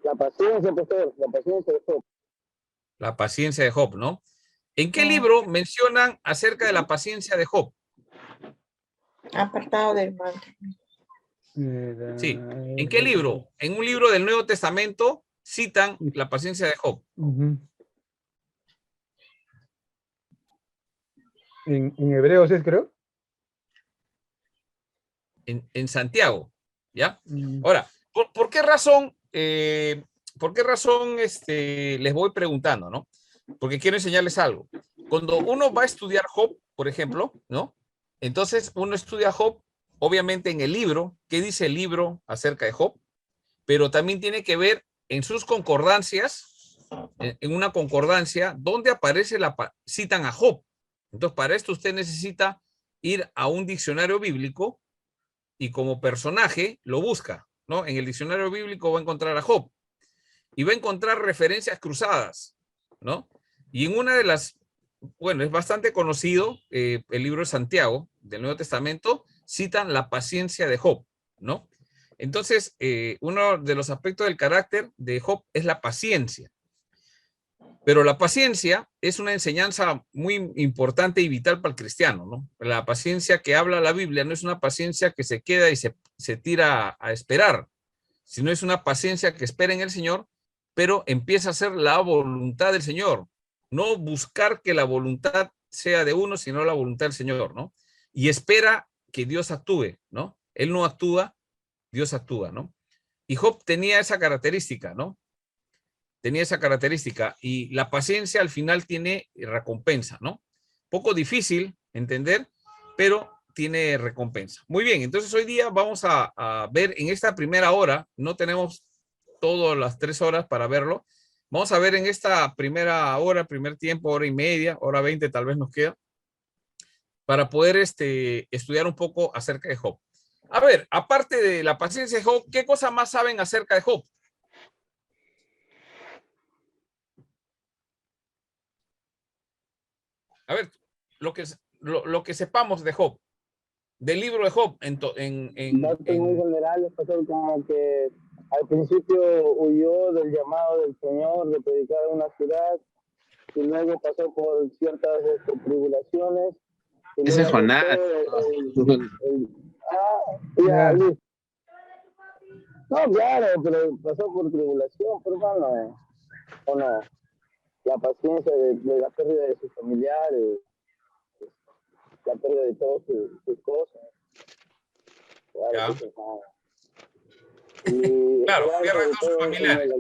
La paciencia, pastor, la paciencia de Job. La paciencia de Job, ¿no? ¿En qué libro mencionan acerca de la paciencia de Job? Apartado del mal. Sí. ¿En qué libro? En un libro del Nuevo Testamento citan la paciencia de Job. En Hebreos es, creo. En Santiago, ¿ya? Ahora, ¿por qué razón? ¿Por qué razón les voy preguntando, ¿no? Porque quiero enseñarles algo. Cuando uno va a estudiar Job, por ejemplo, ¿no? Entonces uno estudia Job, obviamente en el libro, ¿qué dice el libro acerca de Job? Pero también tiene que ver en sus concordancias, en una concordancia, donde aparece citan a Job. Entonces, para esto usted necesita ir a un diccionario bíblico y como personaje lo busca, ¿no? En el diccionario bíblico va a encontrar a Job y va a encontrar referencias cruzadas, ¿no? Y en una de las, bueno, es bastante conocido, el libro de Santiago del Nuevo Testamento, citan la paciencia de Job, ¿no? Entonces, uno de los aspectos del carácter de Job es la paciencia. Pero la paciencia es una enseñanza muy importante y vital para el cristiano, ¿no? La paciencia que habla la Biblia no es una paciencia que se queda y se tira a esperar, sino es una paciencia que espera en el Señor, pero empieza a ser la voluntad del Señor. No buscar que la voluntad sea de uno, sino la voluntad del Señor, ¿no? Y espera que Dios actúe, ¿no? Él no actúa, Dios actúa, ¿no? Y Job tenía esa característica, ¿no? Tenía esa característica y la paciencia al final tiene recompensa, ¿no? Poco difícil entender, pero tiene recompensa. Muy bien, entonces hoy día vamos a ver en esta primera hora, no tenemos todas las 3 horas para verlo, vamos a ver en esta primera hora, primer tiempo, hora y media, hora 20 tal vez nos queda, para poder estudiar un poco acerca de Job. A ver, aparte de la paciencia de Job, ¿qué cosas más saben acerca de Job? A ver, lo que sepamos de Job, del libro de Job. Datos muy generales, pastor, como que al principio huyó del llamado del Señor de predicar en una ciudad y luego pasó por ciertas tribulaciones. Ese es Jonás. Listo. No, claro, pero pasó por tribulación, pero hermano, o no, la paciencia de la pérdida de sus familiares, la pérdida de todas sus cosas. Claro, claro, pierde todos sus familiares.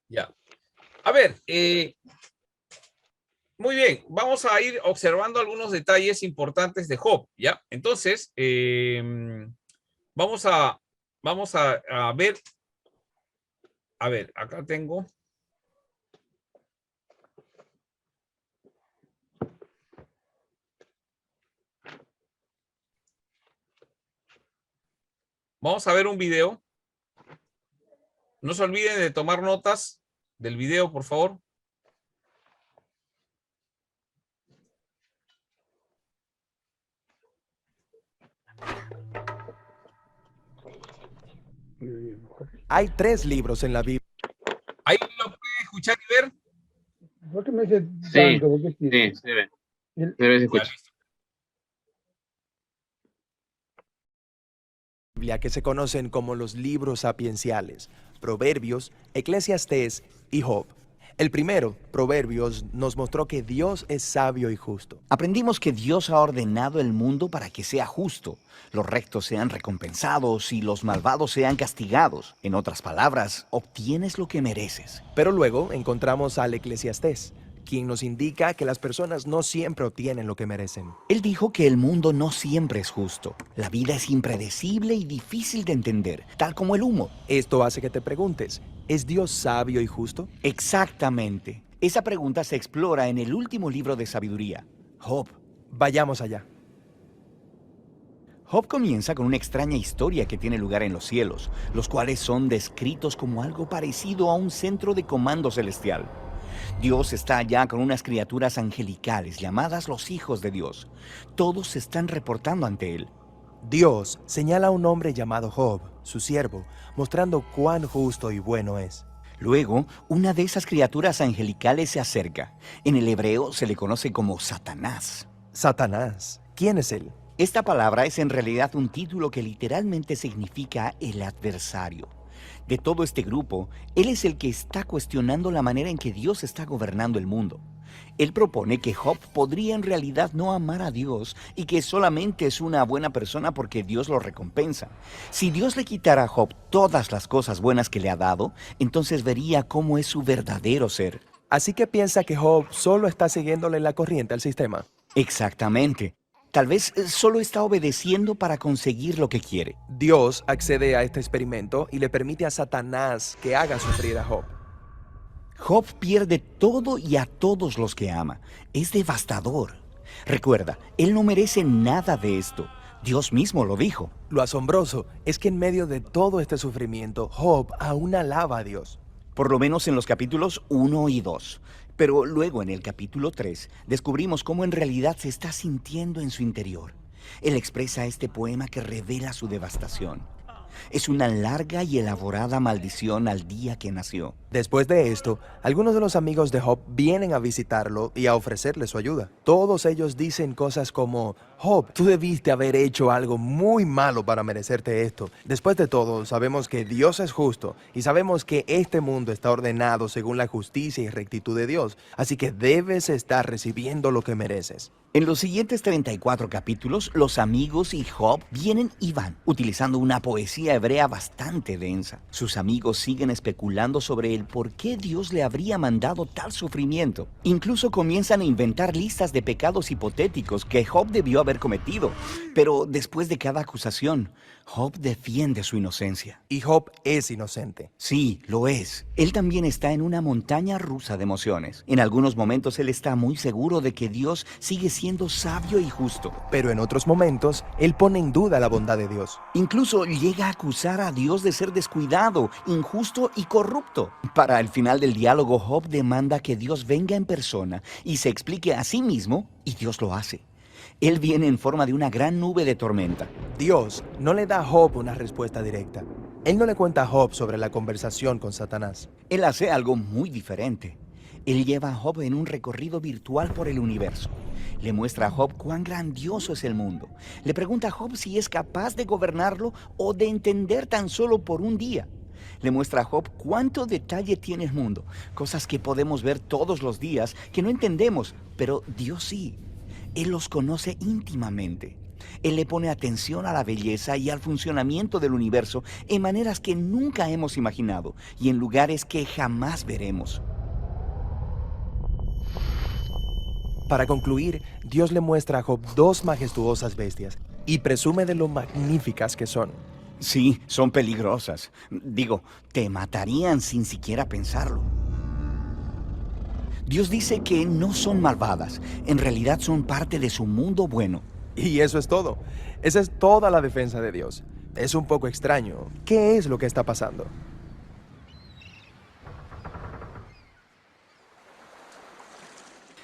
Ya. A ver, muy bien, vamos a ir observando algunos detalles importantes de Job, ¿ya? Entonces, vamos a ver. A ver, acá tengo. Vamos a ver un video. No se olviden de tomar notas del video, por favor. Hay 3 libros en la Biblia. ¿Ahí lo puede escuchar y ver? ¿Por qué me dice Sí, tanto? ¿Por qué sí, se ve. Se escucha. Que se conocen como los libros sapienciales, Proverbios, Eclesiastés y Job. El primero, Proverbios, nos mostró que Dios es sabio y justo. Aprendimos que Dios ha ordenado el mundo para que sea justo, los rectos sean recompensados y los malvados sean castigados. En otras palabras, obtienes lo que mereces. Pero luego encontramos al Eclesiastés, quien nos indica que las personas no siempre obtienen lo que merecen. Él dijo que el mundo no siempre es justo. La vida es impredecible y difícil de entender, tal como el humo. Esto hace que te preguntes, ¿es Dios sabio y justo? Exactamente. Esa pregunta se explora en el último libro de sabiduría, Job. Vayamos allá. Job comienza con una extraña historia que tiene lugar en los cielos, los cuales son descritos como algo parecido a un centro de comando celestial. Dios está allá con unas criaturas angelicales llamadas los hijos de Dios. Todos se están reportando ante Él. Dios señala a un hombre llamado Job, su siervo, mostrando cuán justo y bueno es. Luego, una de esas criaturas angelicales se acerca. En el hebreo se le conoce como Satanás. Satanás, ¿quién es él? Esta palabra es en realidad un título que literalmente significa el adversario. De todo este grupo, él es el que está cuestionando la manera en que Dios está gobernando el mundo. Él propone que Job podría en realidad no amar a Dios y que solamente es una buena persona porque Dios lo recompensa. Si Dios le quitara a Job todas las cosas buenas que le ha dado, entonces vería cómo es su verdadero ser. Así que piensa que Job solo está siguiéndole la corriente al sistema. Exactamente. Tal vez solo está obedeciendo para conseguir lo que quiere. Dios accede a este experimento y le permite a Satanás que haga sufrir a Job. Job pierde todo y a todos los que ama. Es devastador. Recuerda, él no merece nada de esto. Dios mismo lo dijo. Lo asombroso es que en medio de todo este sufrimiento, Job aún alaba a Dios. Por lo menos en los capítulos 1 y 2. Pero luego en el capítulo 3 descubrimos cómo en realidad se está sintiendo en su interior. Él expresa este poema que revela su devastación. Es una larga y elaborada maldición al día que nació. Después de esto, algunos de los amigos de Job vienen a visitarlo y a ofrecerle su ayuda. Todos ellos dicen cosas como: Job, tú debiste haber hecho algo muy malo para merecerte esto. Después de todo, sabemos que Dios es justo y sabemos que este mundo está ordenado según la justicia y rectitud de Dios, así que debes estar recibiendo lo que mereces. En los siguientes 34 capítulos, los amigos y Job vienen y van, utilizando una poesía hebrea bastante densa. Sus amigos siguen especulando sobre el por qué Dios le habría mandado tal sufrimiento. Incluso comienzan a inventar listas de pecados hipotéticos que Job debió haber cometido. Pero después de cada acusación, Job defiende su inocencia. Y Job es inocente. Sí, lo es. Él también está en una montaña rusa de emociones. En algunos momentos él está muy seguro de que Dios sigue siendo sabio y justo. Pero en otros momentos, él pone en duda la bondad de Dios. Incluso llega a acusar a Dios de ser descuidado, injusto y corrupto. Para el final del diálogo, Job demanda que Dios venga en persona y se explique a sí mismo, y Dios lo hace. Él viene en forma de una gran nube de tormenta. Dios no le da a Job una respuesta directa. Él no le cuenta a Job sobre la conversación con Satanás. Él hace algo muy diferente. Él lleva a Job en un recorrido virtual por el universo. Le muestra a Job cuán grandioso es el mundo. Le pregunta a Job si es capaz de gobernarlo o de entender tan solo por un día. Le muestra a Job cuánto detalle tiene el mundo, cosas que podemos ver todos los días que no entendemos, pero Dios sí. Él los conoce íntimamente. Él le pone atención a la belleza y al funcionamiento del universo en maneras que nunca hemos imaginado y en lugares que jamás veremos. Para concluir, Dios le muestra a Job dos majestuosas bestias y presume de lo magníficas que son. Sí, son peligrosas. Digo, te matarían sin siquiera pensarlo. Dios dice que no son malvadas, en realidad son parte de su mundo bueno. Y eso es todo. Esa es toda la defensa de Dios. Es un poco extraño. ¿Qué es lo que está pasando?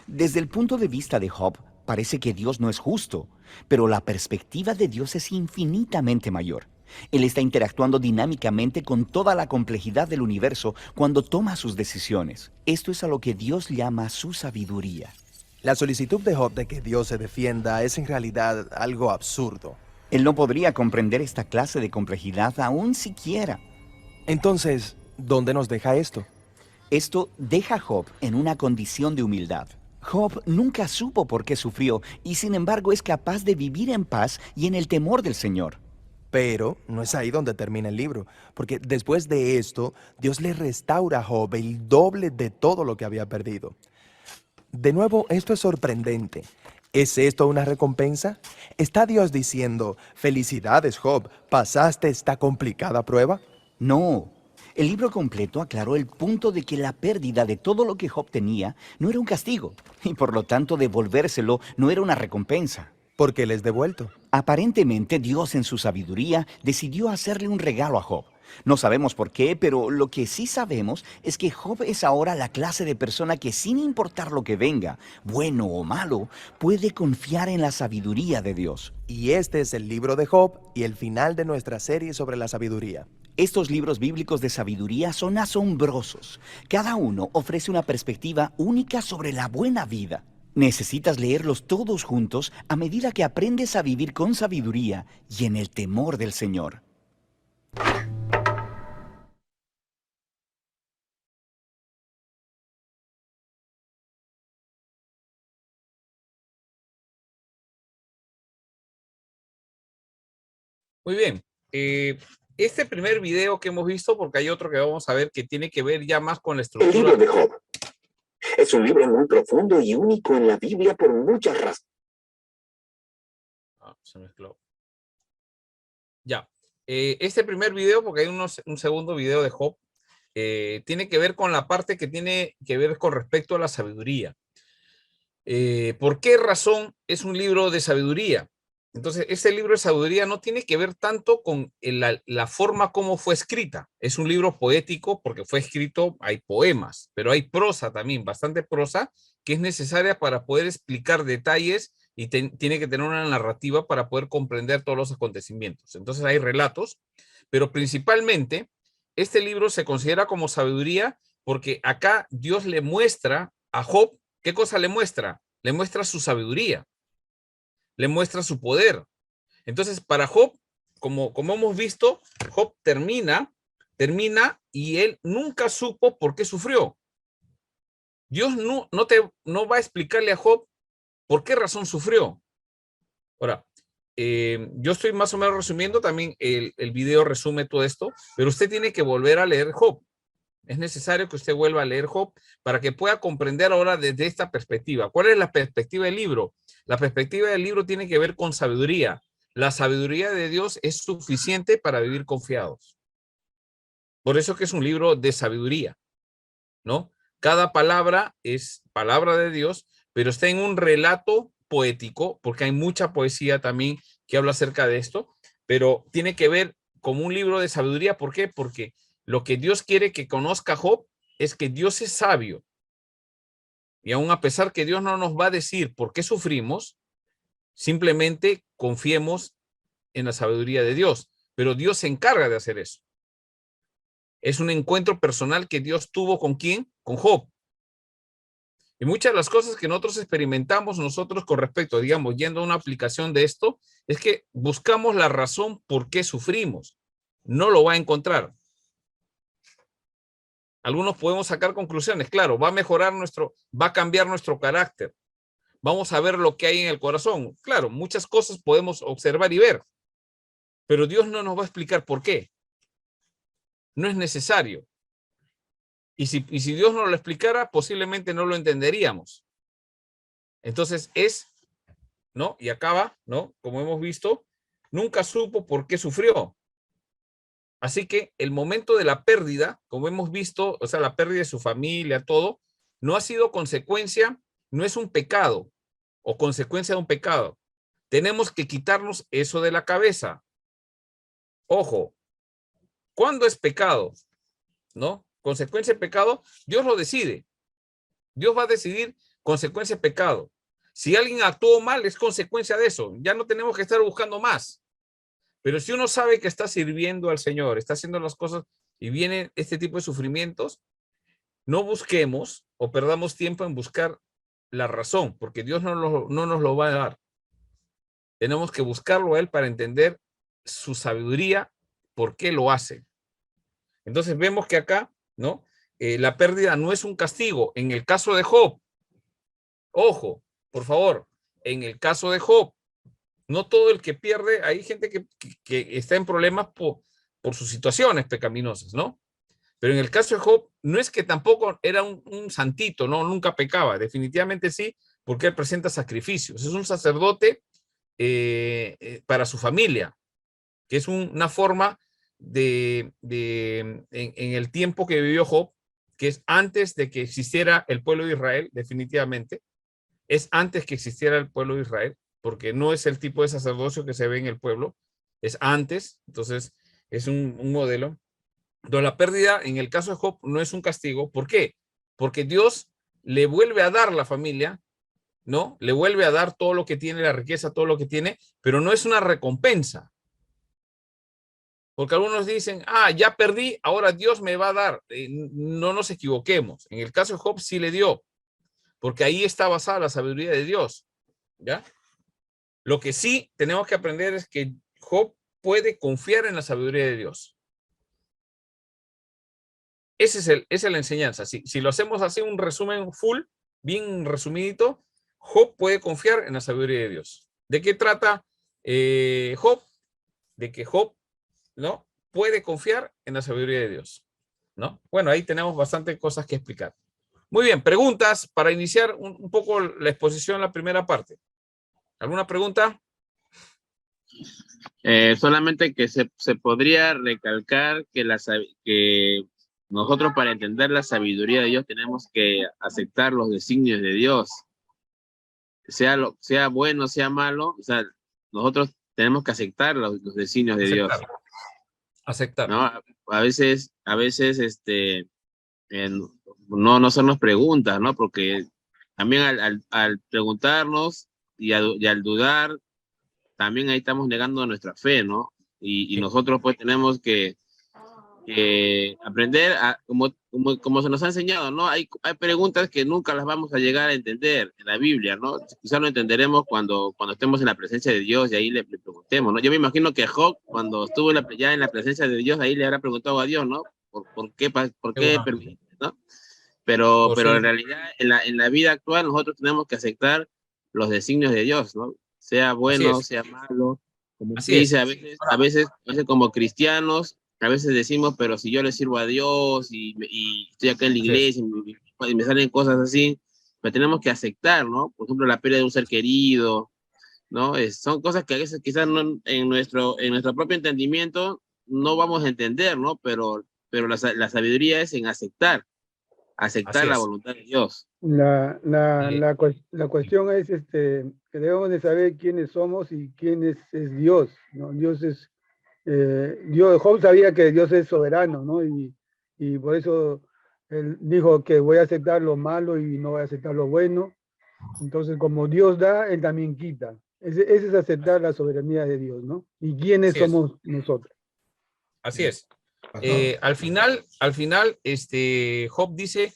Desde el punto de vista de Job, parece que Dios no es justo, pero la perspectiva de Dios es infinitamente mayor. Él está interactuando dinámicamente con toda la complejidad del universo cuando toma sus decisiones. Esto es a lo que Dios llama su sabiduría. La solicitud de Job de que Dios se defienda es en realidad algo absurdo. Él no podría comprender esta clase de complejidad aún siquiera. Entonces, ¿dónde nos deja esto? Esto deja a Job en una condición de humildad. Job nunca supo por qué sufrió y sin embargo es capaz de vivir en paz y en el temor del Señor. Pero no es ahí donde termina el libro, porque después de esto, Dios le restaura a Job el doble de todo lo que había perdido. De nuevo, esto es sorprendente. ¿Es esto una recompensa? ¿Está Dios diciendo, felicidades Job, pasaste esta complicada prueba? No. El libro completo aclaró el punto de que la pérdida de todo lo que Job tenía no era un castigo, y por lo tanto devolvérselo no era una recompensa. Porque le es devuelto. Aparentemente Dios en su sabiduría decidió hacerle un regalo a Job, No sabemos por qué, pero lo que sí sabemos es que Job es ahora la clase de persona que, sin importar lo que venga, bueno o malo, puede confiar en la sabiduría de Dios. Y este es el libro de Job y el final de nuestra serie sobre la sabiduría. Estos libros bíblicos de sabiduría son asombrosos. Cada uno ofrece una perspectiva única sobre la buena vida. Necesitas leerlos todos juntos a medida que aprendes a vivir con sabiduría y en el temor del Señor. Muy bien. Este primer video que hemos visto, porque hay otro que vamos a ver que tiene que ver ya más con la El estructura. libro de Job es un libro muy profundo y único en la Biblia por muchas razones. Se mezcló. Ya. Este primer video, porque hay un segundo video de Job, tiene que ver con la parte que tiene que ver con respecto a la sabiduría. ¿Por qué razón es un libro de sabiduría? Entonces, este libro de sabiduría no tiene que ver tanto con la forma como fue escrita. Es un libro poético porque fue escrito, hay poemas, pero hay prosa también, bastante prosa, que es necesaria para poder explicar detalles y tiene que tener una narrativa para poder comprender todos los acontecimientos. Entonces hay relatos, pero principalmente este libro se considera como sabiduría porque acá Dios le muestra a Job, ¿qué cosa le muestra? Le muestra su sabiduría, le muestra su poder. Entonces, para Job, como hemos visto, Job termina y él nunca supo por qué sufrió. Dios no va a explicarle a Job por qué razón sufrió. Ahora, yo estoy más o menos resumiendo, también el video resume todo esto, pero usted tiene que volver a leer Job. Es necesario que usted vuelva a leer Job para que pueda comprender ahora desde esta perspectiva. ¿Cuál es la perspectiva del libro? La perspectiva del libro tiene que ver con sabiduría. La sabiduría de Dios es suficiente para vivir confiados. Por eso que es un libro de sabiduría, ¿no? Cada palabra es palabra de Dios, pero está en un relato poético, porque hay mucha poesía también que habla acerca de esto, pero tiene que ver como un libro de sabiduría. ¿Por qué? Porque lo que Dios quiere que conozca Job es que Dios es sabio. Y aun a pesar que Dios no nos va a decir por qué sufrimos, simplemente confiemos en la sabiduría de Dios. Pero Dios se encarga de hacer eso. Es un encuentro personal que Dios tuvo ¿con quién? Con Job. Y muchas de las cosas que nosotros experimentamos nosotros con respecto, digamos, yendo a una aplicación de esto, es que buscamos la razón por qué sufrimos. No lo va a encontrar. Algunos podemos sacar conclusiones, claro, va a cambiar nuestro carácter. Vamos a ver lo que hay en el corazón. Claro, muchas cosas podemos observar y ver, pero Dios no nos va a explicar por qué. No es necesario. Y si Dios nos lo explicara, posiblemente no lo entenderíamos. Entonces ¿no? Y acaba, ¿no? Como hemos visto, nunca supo por qué sufrió. Así que el momento de la pérdida, como hemos visto, o sea, la pérdida de su familia, todo, no ha sido consecuencia, no es un pecado o consecuencia de un pecado. Tenemos que quitarnos eso de la cabeza. Ojo, ¿cuándo es pecado? ¿No? Consecuencia de pecado, Dios lo decide. Dios va a decidir consecuencia de pecado. Si alguien actuó mal, es consecuencia de eso. Ya no tenemos que estar buscando más. Pero si uno sabe que está sirviendo al Señor, está haciendo las cosas y viene este tipo de sufrimientos, no busquemos o perdamos tiempo en buscar la razón, porque Dios no nos lo va a dar. Tenemos que buscarlo a Él para entender su sabiduría, por qué lo hace. Entonces vemos que acá, ¿no? La pérdida no es un castigo. En el caso de Job, ojo, por favor, en el caso de Job, no todo el que pierde, hay gente que está en problemas por sus situaciones pecaminosas, ¿no? Pero en el caso de Job, no es que tampoco era un santito, ¿no? Nunca pecaba, definitivamente sí, porque él presenta sacrificios. Es un sacerdote para su familia, que es una forma en el tiempo que vivió Job, que es antes de que existiera el pueblo de Israel, definitivamente, es antes que existiera el pueblo de Israel, porque no es el tipo de sacerdocio que se ve en el pueblo, es antes, entonces es un modelo. Entonces, la pérdida en el caso de Job no es un castigo. ¿Por qué? Porque Dios le vuelve a dar la familia, ¿no? Le vuelve a dar todo lo que tiene, la riqueza, todo lo que tiene, pero no es una recompensa. Porque algunos dicen, ya perdí, ahora Dios me va a dar. No nos equivoquemos. En el caso de Job sí le dio, porque ahí está basada la sabiduría de Dios, ¿ya? Lo que sí tenemos que aprender es que Job puede confiar en la sabiduría de Dios. Esa es la enseñanza. Si lo hacemos así, un resumen full, bien resumidito, Job puede confiar en la sabiduría de Dios. ¿De qué trata Job? De que Job, ¿no?, puede confiar en la sabiduría de Dios, ¿no? Bueno, ahí tenemos bastantes cosas que explicar. Muy bien, preguntas para iniciar un poco la exposición en la primera parte. ¿Alguna pregunta? Solamente que se podría recalcar que, que nosotros, para entender la sabiduría de Dios, tenemos que aceptar los designios de Dios. Sea bueno, sea malo, o sea, nosotros tenemos que aceptar los designios de Dios. Aceptar. ¿No? A veces, no hacernos preguntas, ¿no? Porque también al preguntarnos y al dudar, también ahí estamos negando nuestra fe, ¿no? Y nosotros pues tenemos que aprender, como se nos ha enseñado, ¿no? Hay preguntas que nunca las vamos a llegar a entender en la Biblia, ¿no? Quizás lo entenderemos cuando estemos en la presencia de Dios y ahí le preguntemos, ¿no? Yo me imagino que Job, cuando estuvo ya en la presencia de Dios, ahí le habrá preguntado a Dios, ¿no? ¿Por qué permite, ¿no? Pero en realidad, en la vida actual, nosotros tenemos que aceptar los designios de Dios, ¿no? Sea bueno, sea malo, como dice, a veces como cristianos, a veces decimos, pero si yo le sirvo a Dios y estoy acá en la iglesia y me salen cosas así, pues tenemos que aceptar, ¿no? Por ejemplo, la pérdida de un ser querido, ¿no? Son cosas que a veces quizás no, en nuestro propio entendimiento no vamos a entender, ¿no? Pero la sabiduría es en aceptar la voluntad de Dios. La cuestión es que debemos de saber quiénes somos y quién es Dios, ¿no? Dios es Job sabía que Dios es soberano, ¿no? Y por eso él dijo que voy a aceptar lo malo y no voy a aceptar lo bueno. Entonces, como Dios da, él también quita. Ese es aceptar la soberanía de Dios, ¿no? Y quiénes somos nosotros. Así es. Al final, Job dice,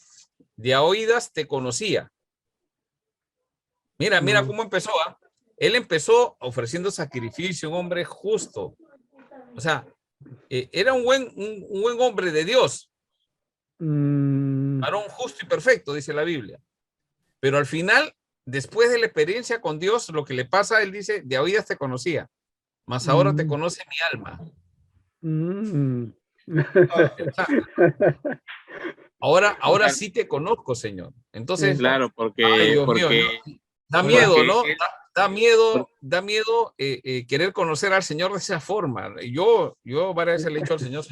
de a oídas te conocía. Mira cómo empezó, ¿ah? Él empezó ofreciendo sacrificio, un hombre justo. O sea, era un buen hombre de Dios. Varón justo y perfecto, dice la Biblia. Pero al final, después de la experiencia con Dios, lo que le pasa, él dice, de a oídas te conocía, mas ahora te conoce mi alma. Ahora sí te conozco, Señor. Entonces, claro, porque Dios mío, ¿no? Da miedo, ¿no? Da miedo querer conocer al Señor de esa forma. Yo varias veces le he dicho al Señor,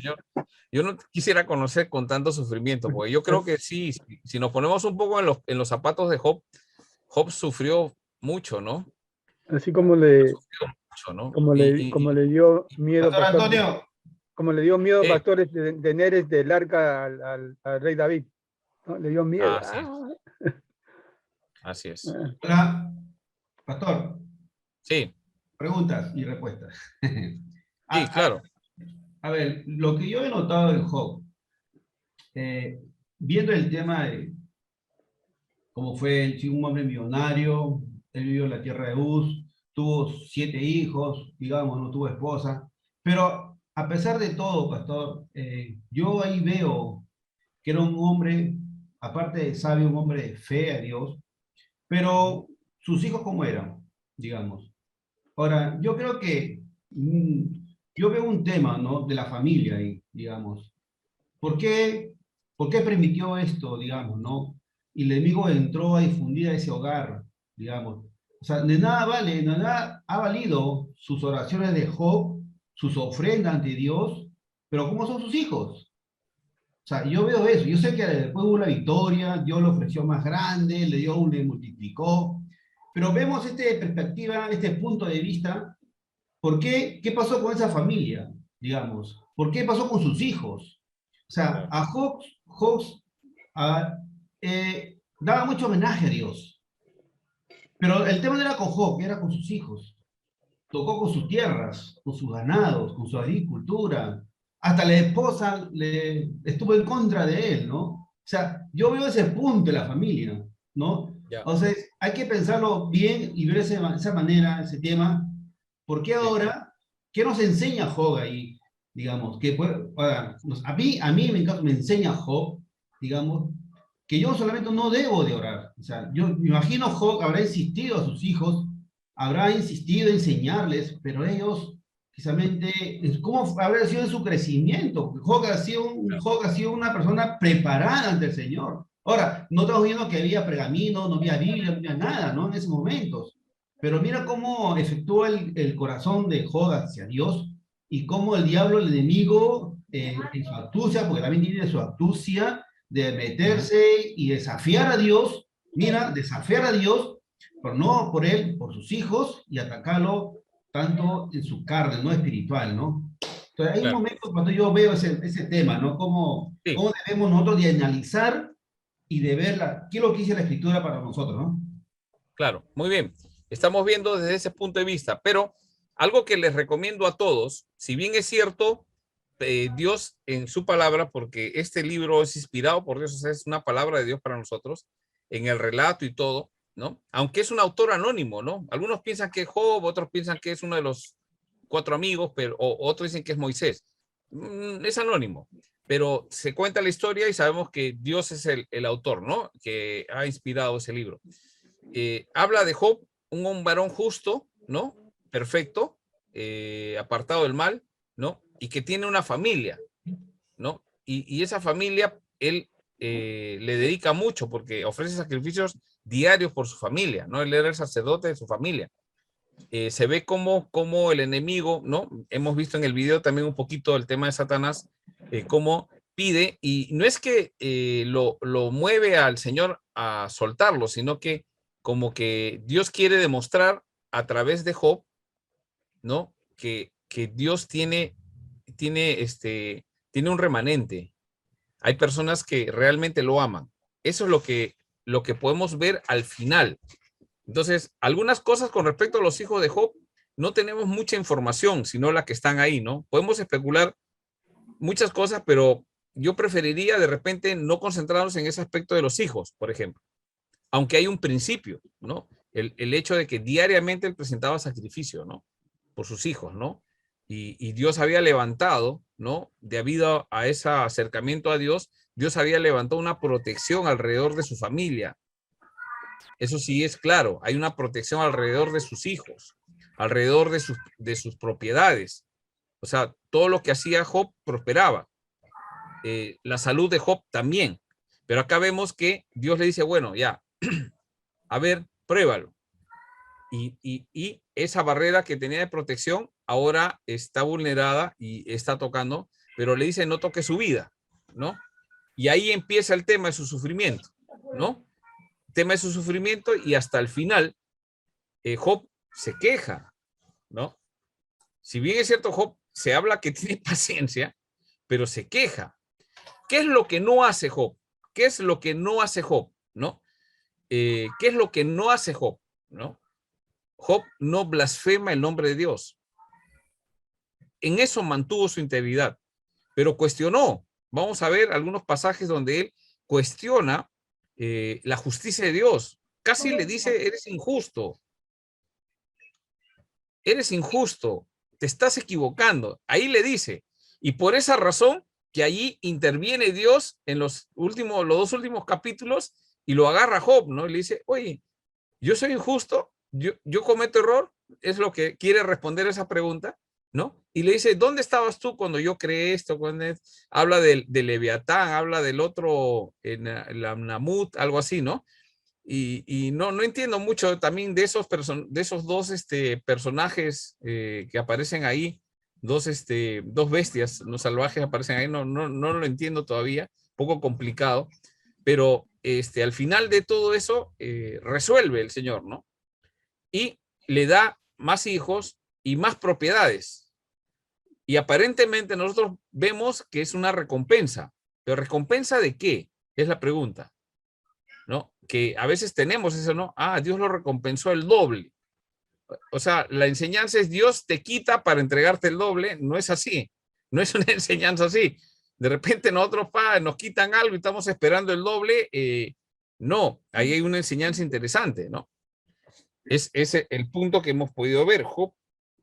yo no quisiera conocer con tanto sufrimiento, porque yo creo que sí, si nos ponemos un poco en los zapatos de Job, Job sufrió mucho, ¿no? Así como le dio miedo, como le dio miedo pastores de Neres del arca al rey David, ¿no? Le dio miedo. Así es. Hola, pastor. Sí. Preguntas y respuestas. Sí, claro. A ver, lo que yo he notado en Job, viendo el tema de cómo fue un hombre millonario, él vivió en la tierra de Uz, tuvo 7 hijos, digamos, no tuvo esposa, pero a pesar de todo, pastor, yo ahí veo que era un hombre, aparte de sabio, un hombre de fe a Dios, pero sus hijos ¿cómo eran? Digamos. Ahora, yo creo que yo veo un tema, ¿no?, de la familia ahí, digamos. ¿Por qué permitió esto, digamos, no? Y el enemigo entró a difundir a ese hogar, digamos. O sea, de nada ha valido sus oraciones de Job, sus ofrendas ante Dios, pero ¿cómo son sus hijos? O sea, yo veo eso. Yo sé que después hubo una victoria, Dios le ofreció más grande, le multiplicó, pero vemos esta perspectiva, este punto de vista. ¿Por qué? ¿Qué pasó con esa familia, digamos? ¿Por qué pasó con sus hijos? O sea, a Job daba mucho homenaje a Dios. Pero el tema no era con Job, era con sus hijos. Tocó con sus tierras, con sus ganados, con su agricultura. Hasta la esposa estuvo en contra de él, ¿no? O sea, yo veo ese punto de la familia, ¿no? Ya. Entonces, hay que pensarlo bien y ver esa manera, ese tema. Porque ahora, ¿qué nos enseña Job ahí? Digamos, que a mí me enseña Job, digamos, que yo solamente no debo de orar. O sea, yo me imagino Job habrá insistido a sus hijos, habrá insistido en enseñarles, pero ellos, precisamente, ¿cómo habrá sido en su crecimiento? Job ha sido una persona preparada ante el Señor. Ahora, no estamos viendo que había pergamino, no había Biblia, no había nada, ¿no? En esos momentos. Pero mira cómo efectúa el corazón de Job hacia Dios y cómo el diablo, el enemigo, en su astucia, porque también tiene su astucia de meterse y desafiar a Dios, mira, desafiar a Dios, pero no por él, por sus hijos, y atacarlo tanto en su carne, no espiritual, ¿no? Entonces hay un momento cuando yo veo ese tema, ¿no? Cómo debemos nosotros de analizar y de ver qué es lo que dice la Escritura para nosotros, ¿no? Claro, muy bien. Estamos viendo desde ese punto de vista, pero algo que les recomiendo a todos, si bien es cierto, Dios en su palabra, porque este libro es inspirado por Dios, o sea, es una palabra de Dios para nosotros, en el relato y todo, ¿no? Aunque es un autor anónimo, ¿no? Algunos piensan que es Job, otros piensan que es uno de los 4 amigos, o otros dicen que es Moisés. Es anónimo, pero se cuenta la historia y sabemos que Dios es el autor, ¿no? Que ha inspirado ese libro. Habla de Job, un varón justo, ¿no? Perfecto, apartado del mal, ¿no? Y que tiene una familia, ¿no? Y esa familia, él le dedica mucho porque ofrece sacrificios diarios por su familia, ¿no? Él era el sacerdote de su familia. Se ve como el enemigo, ¿no? Hemos visto en el video también un poquito el tema de Satanás, cómo pide, y no es que lo mueve al Señor a soltarlo, sino que como que Dios quiere demostrar a través de Job, ¿no? Que Dios tiene un remanente. Hay personas que realmente lo aman. Eso es lo que podemos ver al final. Entonces, algunas cosas con respecto a los hijos de Job, no tenemos mucha información, sino la que están ahí, ¿no? Podemos especular muchas cosas, pero yo preferiría de repente no concentrarnos en ese aspecto de los hijos, por ejemplo. Aunque hay un principio, ¿no? El hecho de que diariamente él presentaba sacrificio, ¿no? Por sus hijos, ¿no? Y Dios había levantado, ¿no? Debido a ese acercamiento a Dios, Dios había levantado una protección alrededor de su familia. Eso sí es claro, hay una protección alrededor de sus hijos, alrededor de sus propiedades. O sea, todo lo que hacía Job prosperaba. La salud de Job también. Pero acá vemos que Dios le dice, bueno, ya, a ver, pruébalo. Y esa barrera que tenía de protección ahora está vulnerada y está tocando, pero le dice no toque su vida, ¿no? Y ahí empieza el tema de su sufrimiento, ¿no? El tema de su sufrimiento, y hasta el final Job se queja, ¿no? Si bien es cierto, Job se habla que tiene paciencia, pero se queja. ¿Qué es lo que no hace Job? ¿Qué es lo que no hace Job? ¿No? ¿Qué es lo que no hace Job? ¿No? Job no blasfema el nombre de Dios. En eso mantuvo su integridad, pero cuestionó. Vamos a ver algunos pasajes donde él cuestiona la justicia de Dios. Casi le dice, eres injusto. Eres injusto, te estás equivocando. Ahí le dice. Y por esa razón que allí interviene Dios en los dos últimos capítulos y lo agarra a Job, ¿no? Y le dice, oye, yo soy injusto, yo cometo error, es lo que quiere responder esa pregunta, ¿no? Y le dice, ¿dónde estabas tú cuando yo creé esto? Habla del Leviatán, habla del otro, la Namut, algo así, ¿no? Y no entiendo mucho también de esos dos personajes que aparecen ahí, dos bestias, los salvajes aparecen ahí, no lo entiendo todavía, poco complicado, pero al final de todo eso resuelve el Señor, ¿no? Y le da más hijos y más propiedades. Y aparentemente nosotros vemos que es una recompensa, ¿Pero recompensa de qué? Es la pregunta, ¿no? Que a veces tenemos eso, ¿no? Ah, Dios lo recompensó el doble. O sea, la enseñanza es Dios te quita para entregarte el doble. No es así. No es una enseñanza así. De repente nosotros nos quitan algo y estamos esperando el doble. No, ahí hay una enseñanza interesante, ¿no? Es ese el punto que hemos podido ver. Job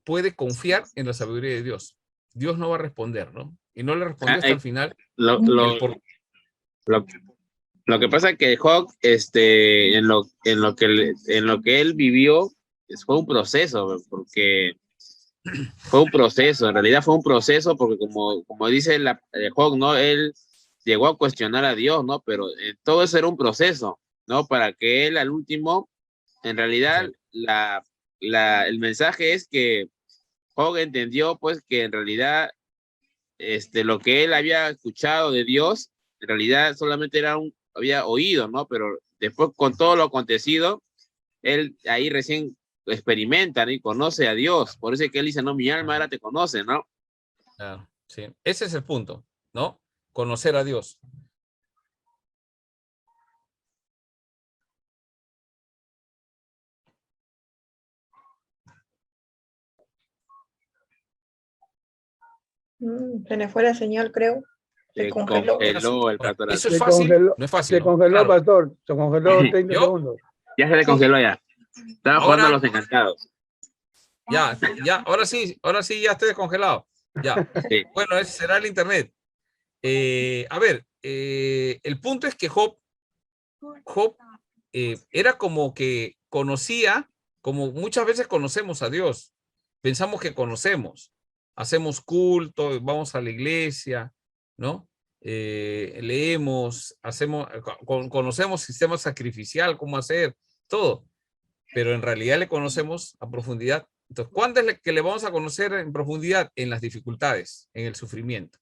puede confiar en la sabiduría de Dios. Dios no va a responder, ¿no? Y no le respondió hasta el final. Lo que pasa es que Job, en lo que él vivió, fue un proceso, porque fue un proceso, en realidad fue un proceso, porque como dice Job, ¿no? Él llegó a cuestionar a Dios, ¿no? Pero todo eso era un proceso, ¿no? Para que él al último, en realidad, el mensaje es que Job entendió, pues, que en realidad, lo que él había escuchado de Dios, en realidad solamente había oído, ¿no? Pero después, con todo lo acontecido, él ahí recién experimenta, ¿no? Y conoce a Dios. Por eso es que él dice, no, mi alma ahora te conoce, ¿no? Claro, sí. Ese es el punto, ¿no? Conocer a Dios. Se le fue la señal, creo. Se congeló. El pastor. Eso es fácil. No es fácil. Se congeló, claro. Pastor. Se congeló 30 segundos. Ya se le congeló ya. Estaba jugando a los encantados. Ya, ahora sí ya estoy descongelado. Ya. Sí. Bueno, ese será el internet. A ver, el punto es que Job era como que conocía, como muchas veces conocemos a Dios. Pensamos que conocemos. Hacemos culto, vamos a la iglesia, ¿no? Leemos, conocemos sistema sacrificial, cómo hacer, todo. Pero en realidad le conocemos a profundidad. Entonces, ¿cuándo es que le vamos a conocer en profundidad? En las dificultades, en el sufrimiento.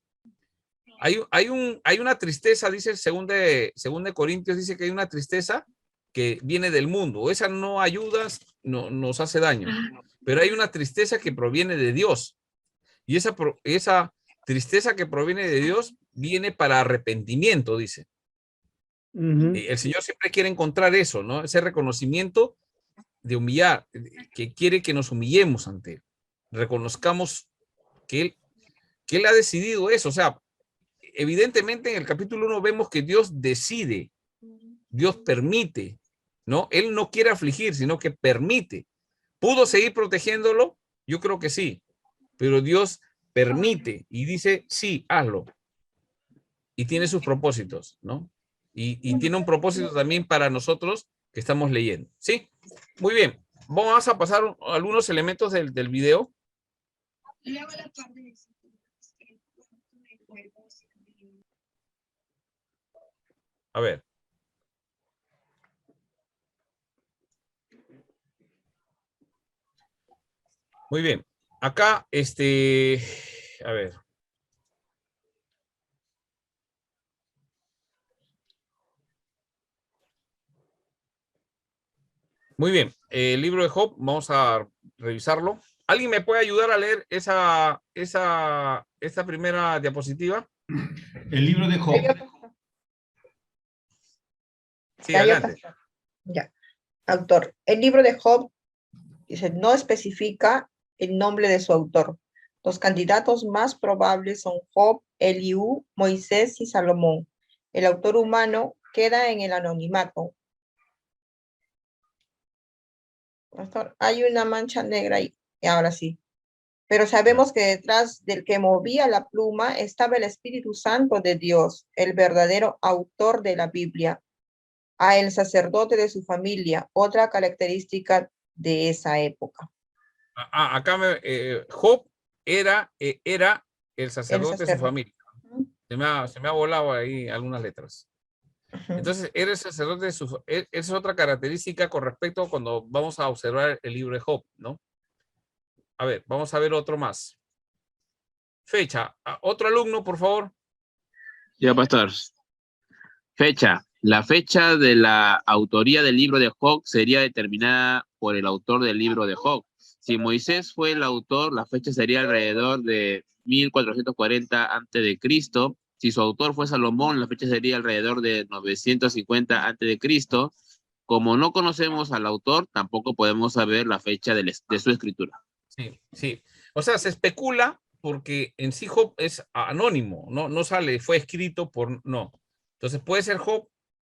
Hay una tristeza, dice el segundo de Corintios, dice que hay una tristeza que viene del mundo. Esa no ayuda, no, nos hace daño. Pero hay una tristeza que proviene de Dios. Y esa tristeza que proviene de Dios viene para arrepentimiento, dice. El Señor siempre quiere encontrar eso, ¿no? Ese reconocimiento de humillar, que quiere que nos humillemos ante Él. Reconozcamos que Él ha decidido eso. O sea, evidentemente en el capítulo 1 vemos que Dios decide, Dios permite, ¿no? Él no quiere afligir, sino que permite. ¿Pudo seguir protegiéndolo? Yo creo que sí. Pero Dios permite y dice, sí, hazlo. Y tiene sus propósitos, ¿no? Y tiene un propósito también para nosotros que estamos leyendo, ¿sí? Muy bien. Vamos a pasar algunos elementos del video. A ver. Muy bien. Acá, a ver. Muy bien. El libro de Job, vamos a revisarlo. ¿Alguien me puede ayudar a leer esta primera diapositiva? El libro de Job. Sí, adelante. Ya. Autor. El libro de Job, dice, no especifica el nombre de su autor. Los candidatos más probables son Job, Eliú, Moisés y Salomón. El autor humano queda en el anonimato. Pastor, hay una mancha negra ahí, ahora sí. Pero sabemos que detrás del que movía la pluma estaba el Espíritu Santo de Dios, el verdadero autor de la Biblia. A el sacerdote de su familia, otra característica de esa época. Acá Job era el sacerdote de su familia. Se me ha volado ahí algunas letras. Entonces, era el sacerdote de su... Esa es otra característica con respecto a cuando vamos a observar el libro de Job, ¿no? A ver, vamos a ver otro más. Fecha. Otro alumno, por favor. Ya, pastor. Fecha. La fecha de la autoría del libro de Job sería determinada por el autor del libro de Job. Si Moisés fue el autor, la fecha sería alrededor de 1440 a.C. Si su autor fue Salomón, la fecha sería alrededor de 950 a.C. Como no conocemos al autor, tampoco podemos saber la fecha de su escritura. Sí, sí. O sea, se especula porque en sí Job es anónimo, no sale, fue escrito por, no. Entonces puede ser Job,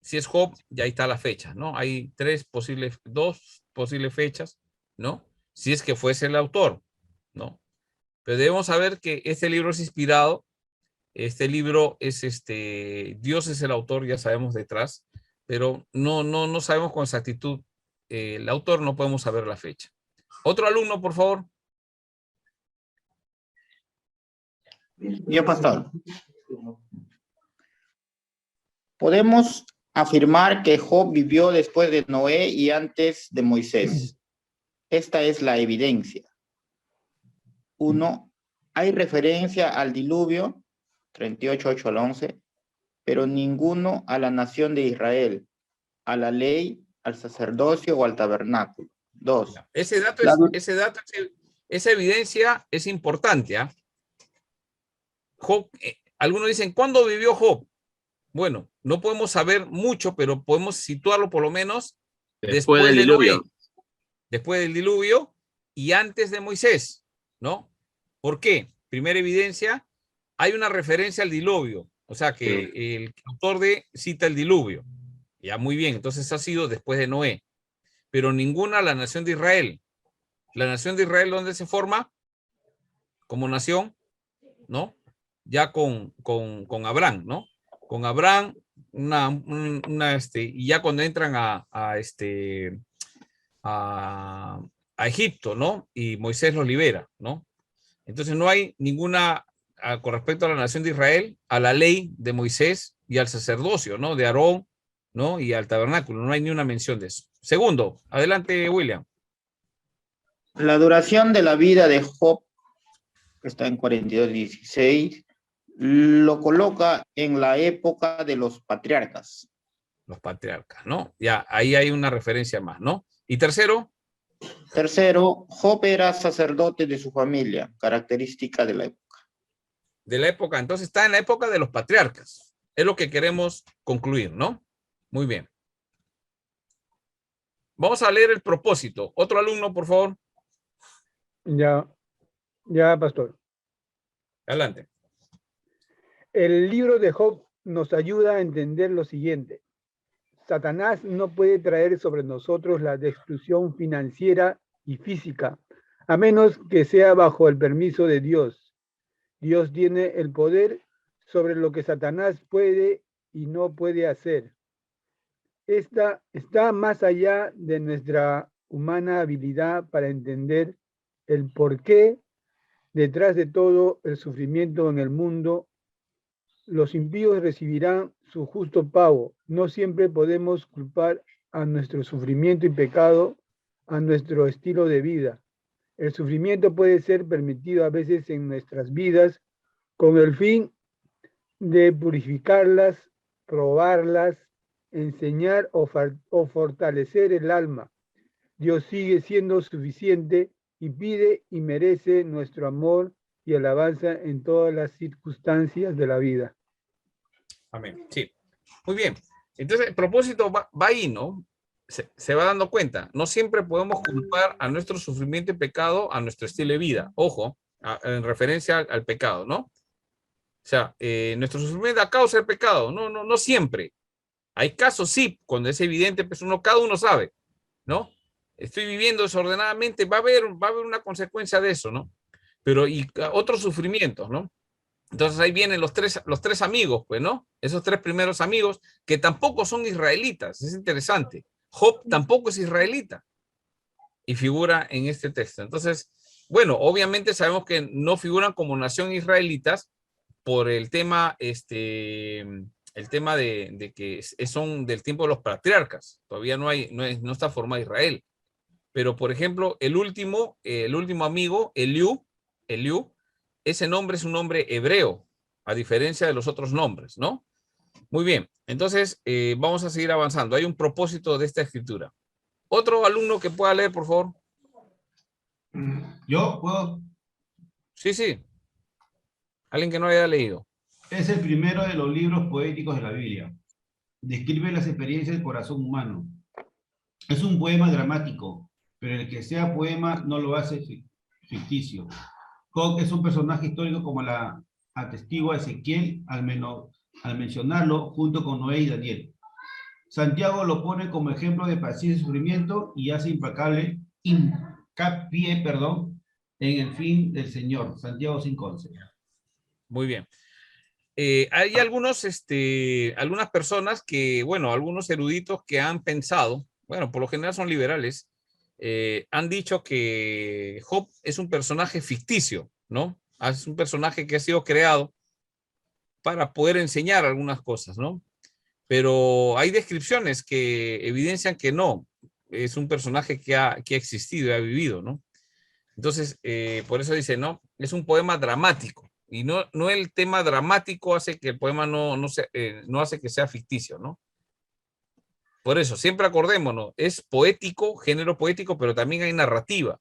si es Job, ya ahí está la fecha, ¿no? Hay dos posibles fechas, ¿no? Si es que fuese el autor, ¿no? Pero debemos saber que este libro es inspirado, este libro es Dios es el autor, ya sabemos detrás, pero no sabemos con exactitud el autor, no podemos saber la fecha. Otro alumno, por favor. Yo, pastor. Podemos afirmar que Job vivió después de Noé y antes de Moisés. Esta es la evidencia. 1. Hay referencia al diluvio, 38:8 al 11, pero ninguno a la nación de Israel, a la ley, al sacerdocio o al tabernáculo. 2. Esa evidencia es importante, ¿ah? Job, algunos dicen, ¿cuándo vivió Job? Bueno, no podemos saber mucho, pero podemos situarlo por lo menos después del diluvio. Después del diluvio y antes de Moisés, ¿no? ¿Por qué? Primera evidencia, hay una referencia al diluvio, o sea que el autor cita el diluvio. Ya, muy bien, entonces ha sido después de Noé, pero ninguna a la nación de Israel. La nación de Israel, ¿dónde se forma? Como nación, ¿no? Ya con Abraham, ¿no? Con Abraham, y ya cuando entran a Egipto, ¿no? Y Moisés los libera, ¿no? Entonces no hay ninguna, con respecto a la nación de Israel, a la ley de Moisés y al sacerdocio, ¿no? De Aarón, ¿no? Y al tabernáculo, no hay ni una mención de eso. Segundo, adelante, William. La duración de la vida de Job, que está en 42:16, lo coloca en la época de los patriarcas. Los patriarcas, ¿no? Ya, ahí hay una referencia más, ¿no? Y tercero. Tercero, Job era sacerdote de su familia, característica de la época. De la época, entonces está en la época de los patriarcas. Es lo que queremos concluir, ¿no? Muy bien. Vamos a leer el propósito. Otro alumno, por favor. Ya, pastor. Adelante. El libro de Job nos ayuda a entender lo siguiente. Satanás no puede traer sobre nosotros la destrucción financiera y física, a menos que sea bajo el permiso de Dios. Dios tiene el poder sobre lo que Satanás puede y no puede hacer. Esta está más allá de nuestra humana habilidad para entender el porqué detrás de todo el sufrimiento en el mundo. Los impíos recibirán su justo pago. No siempre podemos culpar a nuestro sufrimiento y pecado, a nuestro estilo de vida. El sufrimiento puede ser permitido a veces en nuestras vidas con el fin de purificarlas, probarlas, enseñar o fortalecer el alma. Dios sigue siendo suficiente y pide y merece nuestro amor y alabanza en todas las circunstancias de la vida. Amén. Sí. Muy bien. Entonces, el propósito va ahí, ¿no? Se va dando cuenta. No siempre podemos culpar a nuestro sufrimiento y pecado a nuestro estilo de vida. Ojo, en referencia al pecado, ¿no? O sea, nuestro sufrimiento a causa del pecado. No siempre. Hay casos, sí, cuando es evidente, pues cada uno sabe, ¿no? Estoy viviendo desordenadamente, va a haber una consecuencia de eso, ¿no? Pero y otros sufrimientos, ¿no? Entonces ahí vienen los tres amigos, pues, ¿no? Esos tres primeros amigos que tampoco son israelitas. Es interesante. Job tampoco es israelita y figura en este texto. Entonces, bueno, obviamente sabemos que no figuran como nación israelitas por el tema, el tema de que son del tiempo de los patriarcas. Todavía no está formada Israel. Pero, por ejemplo, el último amigo, Eliú, ese nombre es un nombre hebreo, a diferencia de los otros nombres, ¿no? Muy bien, entonces vamos a seguir avanzando. Hay un propósito de esta escritura. Otro alumno que pueda leer, por favor. ¿Yo puedo? Sí. Alguien que no haya leído. Es el primero de los libros poéticos de la Biblia. Describe las experiencias del corazón humano. Es un poema dramático, pero el que sea poema no lo hace ficticio. Job es un personaje histórico como la atestigua Ezequiel al mencionarlo junto con Noé y Daniel. Santiago lo pone como ejemplo de paciencia y sufrimiento y hace hincapié, en el fin del Señor. Santiago 5:11. Muy bien. Hay algunas personas que, bueno, algunos eruditos que han pensado, bueno, por lo general son liberales, han dicho que Job es un personaje ficticio, ¿no? Es un personaje que ha sido creado para poder enseñar algunas cosas, ¿no? Pero hay descripciones que evidencian que no, es un personaje que ha existido y ha vivido, ¿no? Entonces, por eso dice, no, es un poema dramático. Y no el tema dramático hace que el poema no hace que sea ficticio, ¿no? Por eso, siempre acordémonos, es poético, género poético, pero también hay narrativa.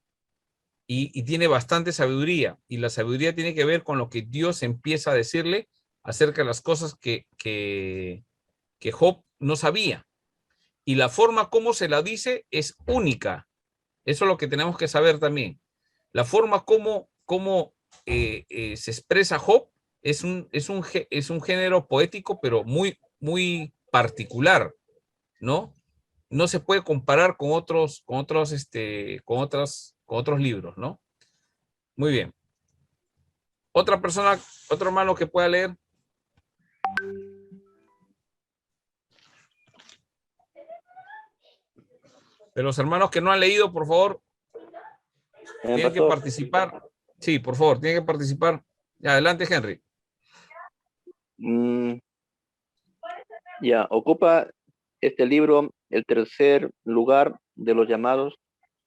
Y tiene bastante sabiduría. Y la sabiduría tiene que ver con lo que Dios empieza a decirle acerca de las cosas que Job no sabía. Y la forma como se la dice es única. Eso es lo que tenemos que saber también. La forma como se expresa Job es un género poético, pero muy, muy particular, ¿no? No se puede comparar con otros libros, ¿no? Muy bien. Otra persona, otro hermano que pueda leer. De los hermanos que no han leído, por favor, tienen que participar. Sí, por favor, tienen que participar. Adelante, Henry. Ya, ocupa este libro el tercer lugar de los llamados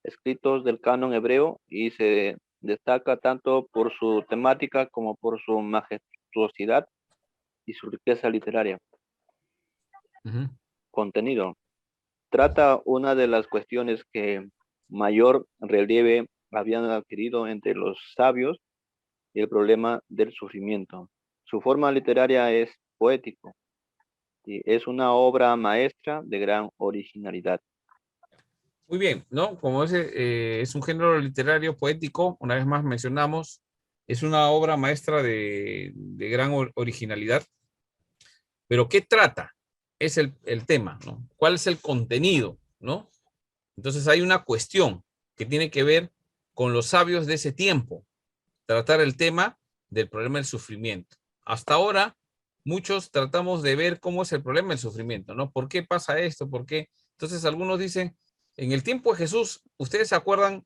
escritos del canon hebreo y se destaca tanto por su temática como por su majestuosidad y su riqueza literaria. Contenido. Trata una de las cuestiones que mayor relieve habían adquirido entre los sabios y el problema del sufrimiento. Su forma literaria es poético y es una obra maestra de gran originalidad. Muy bien, ¿no? Como es un género literario poético, una vez más mencionamos, es una obra maestra de gran originalidad. Pero ¿qué trata? Es el tema, ¿no? ¿Cuál es el contenido, ¿no? Entonces hay una cuestión que tiene que ver con los sabios de ese tiempo, tratar el tema del problema del sufrimiento. Hasta ahora, muchos tratamos de ver cómo es el problema del sufrimiento, ¿no? ¿Por qué pasa esto? ¿Por qué? Entonces algunos dicen, en el tiempo de Jesús, ¿ustedes se acuerdan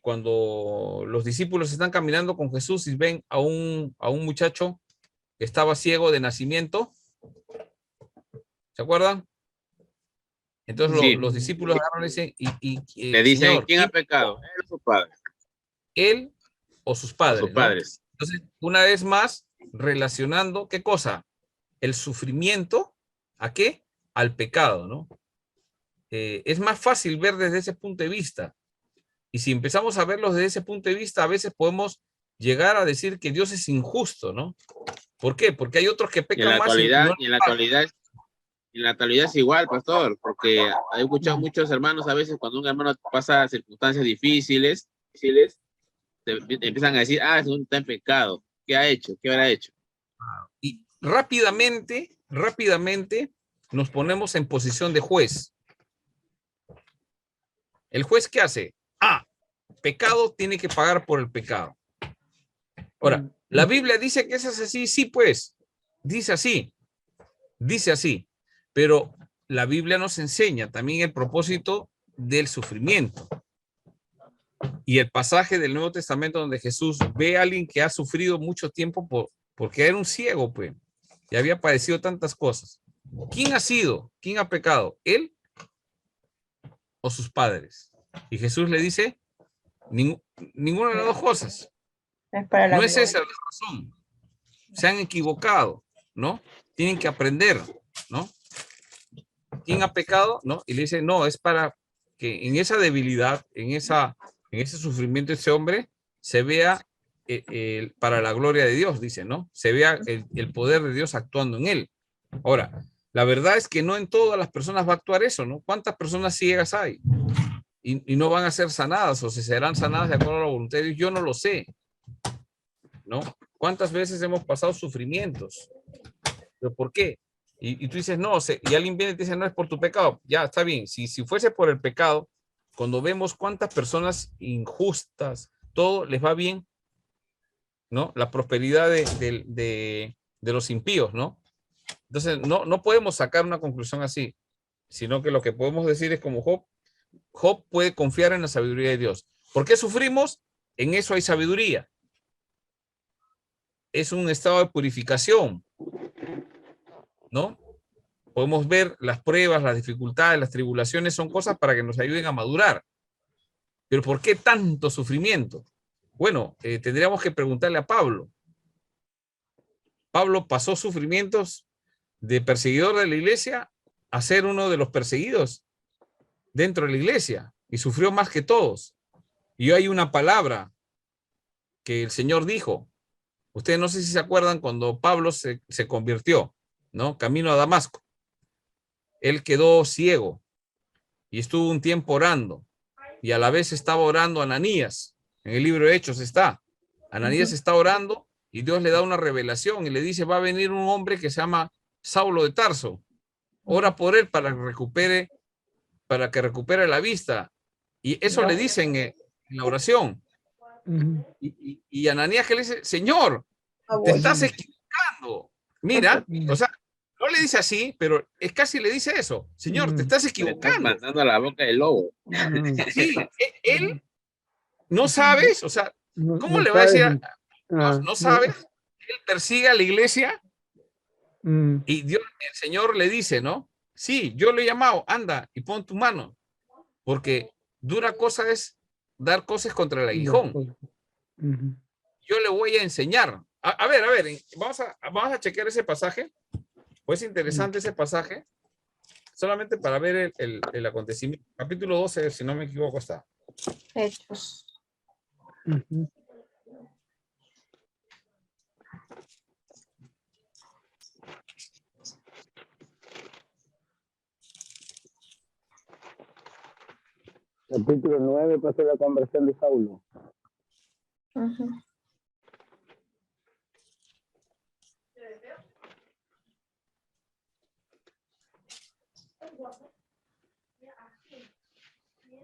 cuando los discípulos están caminando con Jesús y ven a un muchacho que estaba ciego de nacimiento? ¿Se acuerdan? Entonces Sí. los discípulos agarran ese le dicen, Señor, ¿quién ha pecado? Él o sus padres. Él o sus padres. O sus padres. ¿No? Entonces, una vez más, relacionando, ¿qué cosa? El sufrimiento, ¿a qué? Al pecado, ¿no? Es más fácil ver desde ese punto de vista. Y si empezamos a verlos desde ese punto de vista, a veces podemos llegar a decir que Dios es injusto, ¿no? ¿Por qué? Porque hay otros que pecan más. En la actualidad es igual, pastor, porque hay muchos hermanos a veces cuando un hermano pasa circunstancias difíciles, empiezan a decir, es un está en pecado. ¿Qué ha hecho? ¿Qué habrá hecho? Y rápidamente nos ponemos en posición de juez. ¿El juez qué hace? Pecado, tiene que pagar por el pecado. Ahora, la Biblia dice que eso es así, sí, pues, dice así, pero la Biblia nos enseña también el propósito del sufrimiento. Y el pasaje del Nuevo Testamento donde Jesús ve a alguien que ha sufrido mucho tiempo porque era un ciego, pues, y había padecido tantas cosas. ¿Quién ha sido? ¿Quién ha pecado? ¿Él o sus padres? Y Jesús le dice, ninguna de las dos cosas. No es esa la razón. Se han equivocado, ¿no? Tienen que aprender, ¿no? ¿Quién ha pecado? ¿No? Y le dice, no, es para que en esa debilidad, en ese sufrimiento de ese hombre, se vea para la gloria de Dios, dice, ¿no? Se vea el poder de Dios actuando en él. Ahora, la verdad es que no en todas las personas va a actuar eso, ¿no? ¿Cuántas personas ciegas hay? Y no van a ser sanadas, o si serán sanadas de acuerdo a la voluntad de Dios, yo no lo sé, ¿no? ¿Cuántas veces hemos pasado sufrimientos? ¿Pero por qué? Y tú dices, no, y alguien viene y te dice, no es por tu pecado. Ya, está bien. Si fuese por el pecado, cuando vemos cuántas personas injustas, todo les va bien, ¿no? La prosperidad de los impíos, ¿no? Entonces, no podemos sacar una conclusión así, sino que lo que podemos decir es como Job puede confiar en la sabiduría de Dios. ¿Por qué sufrimos? En eso hay sabiduría. Es un estado de purificación, ¿no? Podemos ver las pruebas, las dificultades, las tribulaciones, son cosas para que nos ayuden a madurar. Pero ¿por qué tanto sufrimiento? Bueno, tendríamos que preguntarle a Pablo. Pablo pasó sufrimientos de perseguidor de la iglesia a ser uno de los perseguidos dentro de la iglesia y sufrió más que todos. Y hay una palabra que el Señor dijo. Ustedes no sé si se acuerdan cuando Pablo se convirtió, ¿no? Camino a Damasco. Él quedó ciego y estuvo un tiempo orando y a la vez estaba orando Ananías. En el libro de Hechos está. Ananías está orando y Dios le da una revelación y le dice, va a venir un hombre que se llama Saulo de Tarso. Ora por él para que recupere la vista. Y eso le dicen en la oración. Y Ananías que le dice, Señor, te estás equivocando. Mira, o sea, no le dice así, pero es casi le dice eso. Señor, te estás equivocando. Mandando a la boca del lobo. Sí, él no sabes, o sea, ¿cómo le va a decir? No sabes, él persigue a la iglesia y Dios, el Señor le dice, ¿no? Sí, yo le he llamado, anda y pon tu mano, porque dura cosa es dar cosas contra el aguijón. Yo le voy a enseñar. A ver, vamos a chequear ese pasaje. Pues interesante ese pasaje, solamente para ver el acontecimiento. Capítulo 12, si no me equivoco, está. Hechos. Capítulo 9 pasó la conversión de Saulo.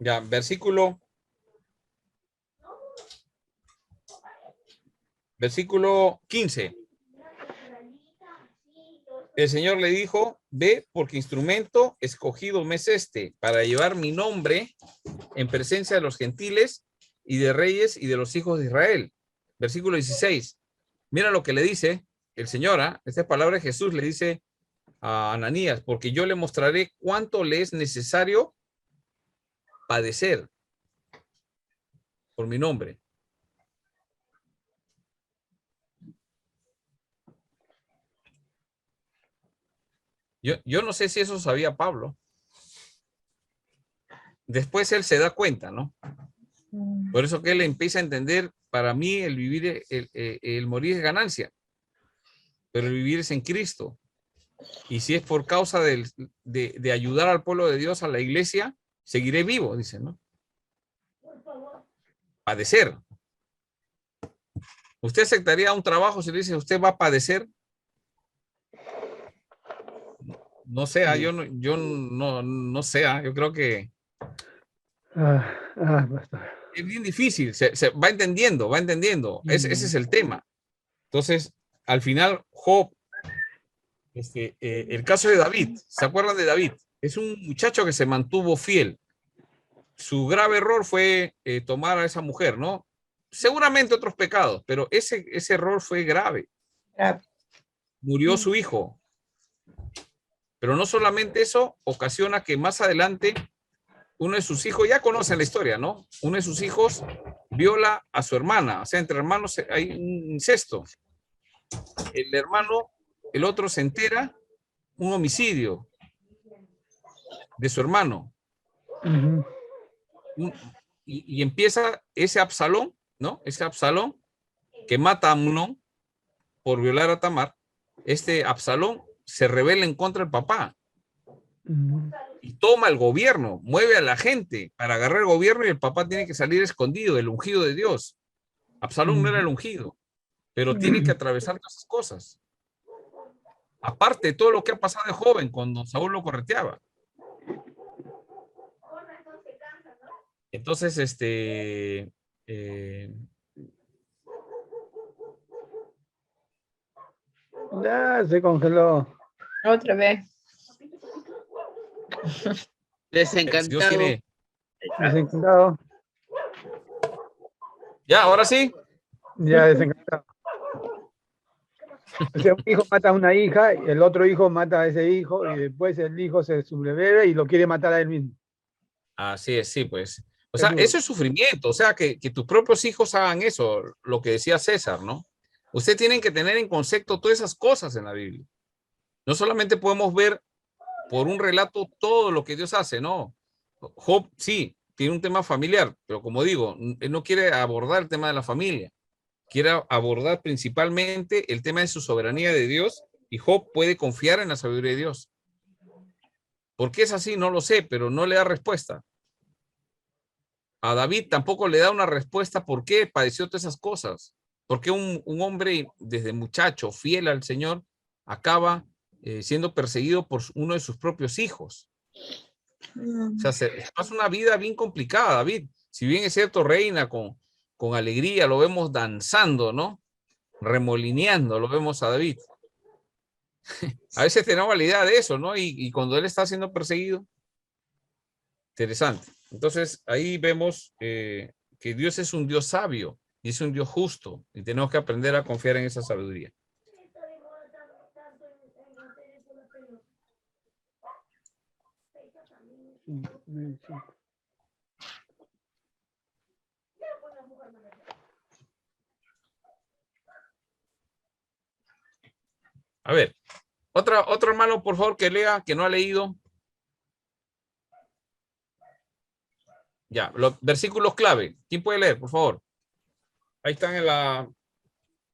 Ya, versículo 15. El Señor le dijo, ve porque instrumento escogido me es este, para llevar mi nombre en presencia de los gentiles y de reyes y de los hijos de Israel. Versículo 16. Mira lo que le dice el Señor, esta es palabra de Jesús, le dice a Ananías, porque yo le mostraré cuánto le es necesario padecer por mi nombre. Yo no sé si eso sabía Pablo. Después él se da cuenta, ¿no? Por eso que él empieza a entender, para mí el vivir, el morir es ganancia, pero el vivir es en Cristo. Y si es por causa de ayudar al pueblo de Dios, a la iglesia, seguiré vivo, dice, ¿no? Padecer. ¿Usted aceptaría un trabajo si le dice usted va a padecer? No sé, yo no sé, yo creo que es bien difícil, se va entendiendo, ese es el tema. Entonces, al final, Job, el caso de David, ¿se acuerdan de David? Es un muchacho que se mantuvo fiel. Su grave error fue tomar a esa mujer, ¿no? Seguramente otros pecados, pero ese error fue grave. Murió su hijo. Pero no solamente eso, ocasiona que más adelante uno de sus hijos, ya conocen la historia, ¿no? Uno de sus hijos viola a su hermana, o sea, entre hermanos hay un incesto. El otro se entera, un homicidio de su hermano. Y empieza ese Absalón, ¿no? Ese Absalón que mata a Amnón por violar a Tamar, Absalón se rebela en contra del papá y toma el gobierno, mueve a la gente para agarrar el gobierno y el papá tiene que salir escondido, el ungido de Dios. Absalón no era el ungido, pero tiene que atravesar todas esas cosas. Aparte de todo lo que ha pasado de joven cuando Saúl lo correteaba. Entonces, Ya se congeló. Otra vez. Desencantado. Dios quiere. Desencantado. Ya, ahora sí. Ya desencantado. O sea, un hijo mata a una hija, el otro hijo mata a ese hijo y después el hijo se subleve y lo quiere matar a él mismo. Así es, sí, pues. O sea, eso es sufrimiento. O sea, que tus propios hijos hagan eso, lo que decía César, ¿no? Ustedes tienen que tener en concepto todas esas cosas en la Biblia. No solamente podemos ver por un relato todo lo que Dios hace, no. Job, sí, tiene un tema familiar, pero como digo, él no quiere abordar el tema de la familia. Quiere abordar principalmente el tema de su soberanía de Dios y Job puede confiar en la sabiduría de Dios. ¿Por qué es así? No lo sé, pero no le da respuesta. A David tampoco le da una respuesta por qué padeció todas esas cosas. ¿Por qué un hombre desde muchacho fiel al Señor acaba siendo perseguido por uno de sus propios hijos? O sea, se pasa una vida bien complicada, David. Si bien es cierto, reina con alegría, lo vemos danzando, ¿no? Remolineando, lo vemos a David. A veces tenemos la idea de eso, ¿no? Y cuando él está siendo perseguido, interesante. Entonces, ahí vemos que Dios es un Dios sabio y es un Dios justo y tenemos que aprender a confiar en esa sabiduría. A ver, otro hermano, por favor, que lea, que no ha leído. Ya, los versículos clave. ¿Quién puede leer, por favor? Ahí están en la...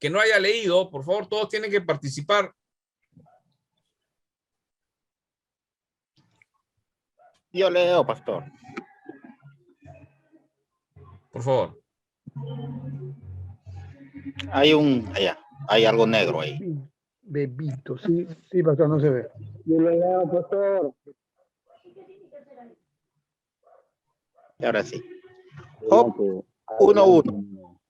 Que no haya leído, por favor, todos tienen que participar. Yo leo, pastor. Por favor. Hay algo negro ahí. Bebito, sí, pastor, no se ve. Yo lo leo, pastor. Y ahora sí. Job 1:1.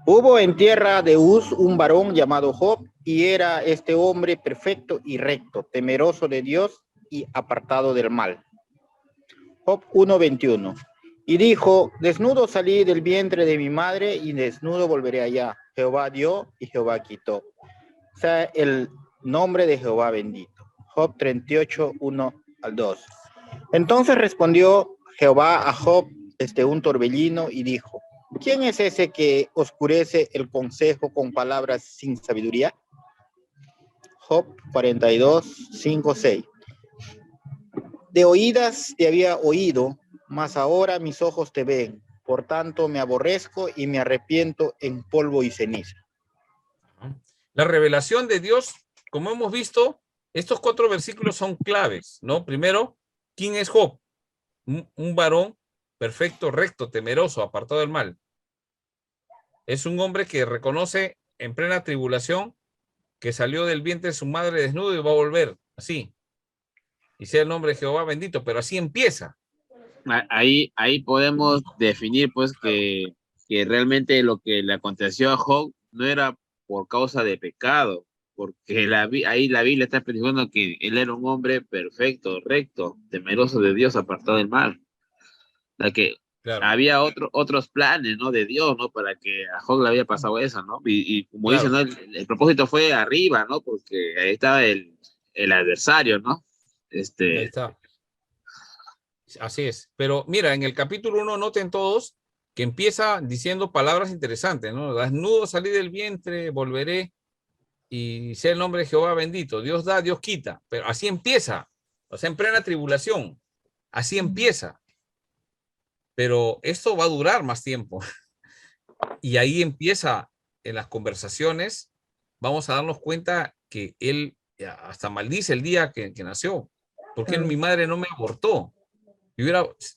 Hubo en tierra de Uz un varón llamado Job, y era este hombre perfecto y recto, temeroso de Dios y apartado del mal. Job 1:21. Y dijo: desnudo salí del vientre de mi madre, y desnudo volveré allá. Jehová dio y Jehová quitó. Sea el nombre de Jehová bendito. Job 38:1-2. Entonces respondió Jehová a Job un torbellino y dijo: ¿quién es ese que oscurece el consejo con palabras sin sabiduría? Job 42:5-6. De oídas te había oído, mas ahora mis ojos te ven. Por tanto me aborrezco y me arrepiento en polvo y ceniza. La revelación de Dios, como hemos visto, estos 4 versículos son claves, ¿no? Primero, ¿quién es Job? Un varón perfecto, recto, temeroso, apartado del mal. Es un hombre que reconoce en plena tribulación que salió del vientre de su madre desnudo y va a volver así. Y sea el nombre de Jehová bendito, pero así empieza. Ahí podemos definir pues que realmente lo que le aconteció a Job no era por causa de pecado, porque ahí la Biblia está especificando que él era un hombre perfecto, recto, temeroso de Dios, apartado del mal. O sea que claro, había otros planes, ¿no? De Dios, ¿no? Para que a Job le había pasado eso, ¿no? Y como claro, dicen, ¿no? El propósito fue arriba, ¿no? Porque ahí estaba el adversario, ¿no? Ahí está. Así es. Pero mira, en el capítulo 1 noten todos que empieza diciendo palabras interesantes, ¿no? Desnudo salí del vientre, volveré y sea el nombre de Jehová bendito. Dios da, Dios quita. Pero así empieza. O sea, en plena tribulación. Así empieza. Pero esto va a durar más tiempo. Y ahí empieza en las conversaciones, vamos a darnos cuenta que él hasta maldice el día que nació. ¿Por qué mi madre no me abortó?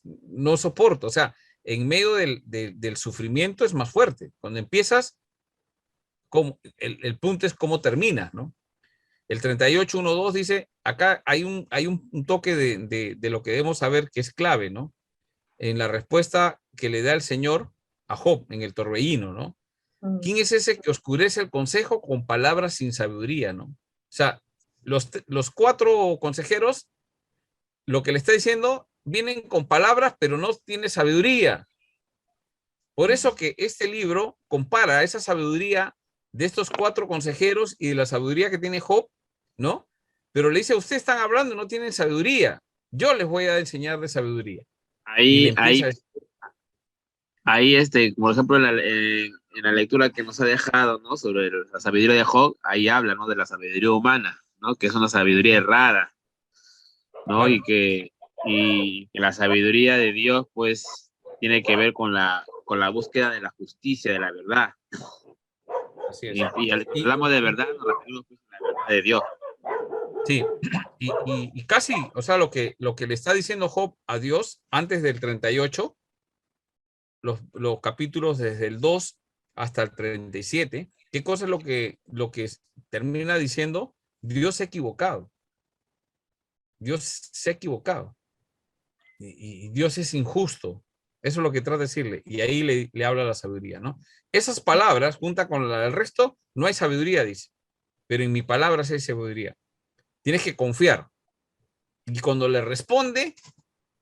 No soporto. O sea, en medio del sufrimiento es más fuerte. Cuando empiezas, el punto es cómo termina, ¿no? El 38.1.2 dice, acá hay un toque de lo que debemos saber que es clave, ¿no? En la respuesta que le da el Señor a Job en el torbellino, ¿no? ¿Quién es ese que oscurece el consejo con palabras sin sabiduría, ¿no? O sea, los 4 consejeros, lo que le está diciendo, vienen con palabras, pero no tiene sabiduría. Por eso que este libro compara esa sabiduría de estos 4 consejeros y de la sabiduría que tiene Job, ¿no? Pero le dice, ustedes están hablando, no tienen sabiduría. Yo les voy a enseñar de sabiduría. Ahí, por ejemplo, en la lectura que nos ha dejado, ¿no? Sobre la sabiduría de Job, ahí habla, ¿no? De la sabiduría humana, ¿no? Que es una sabiduría errada, ¿no? Claro. Y que la sabiduría de Dios, pues, tiene que ver con la búsqueda de la justicia, de la verdad. Así es. Y hablamos de verdad, nos referimos pues, a la verdad de Dios. Sí, y casi, o sea, lo que le está diciendo Job a Dios antes del 38, los capítulos desde el 2 hasta el 37, ¿qué cosa es lo que termina diciendo? Dios se ha equivocado. Dios se ha equivocado. Y Dios es injusto. Eso es lo que trata de decirle. Y ahí le habla la sabiduría, ¿no? Esas palabras, junta con la del resto, no hay sabiduría, dice. Pero en mi palabra sí hay sabiduría. Tienes que confiar. Y cuando le responde,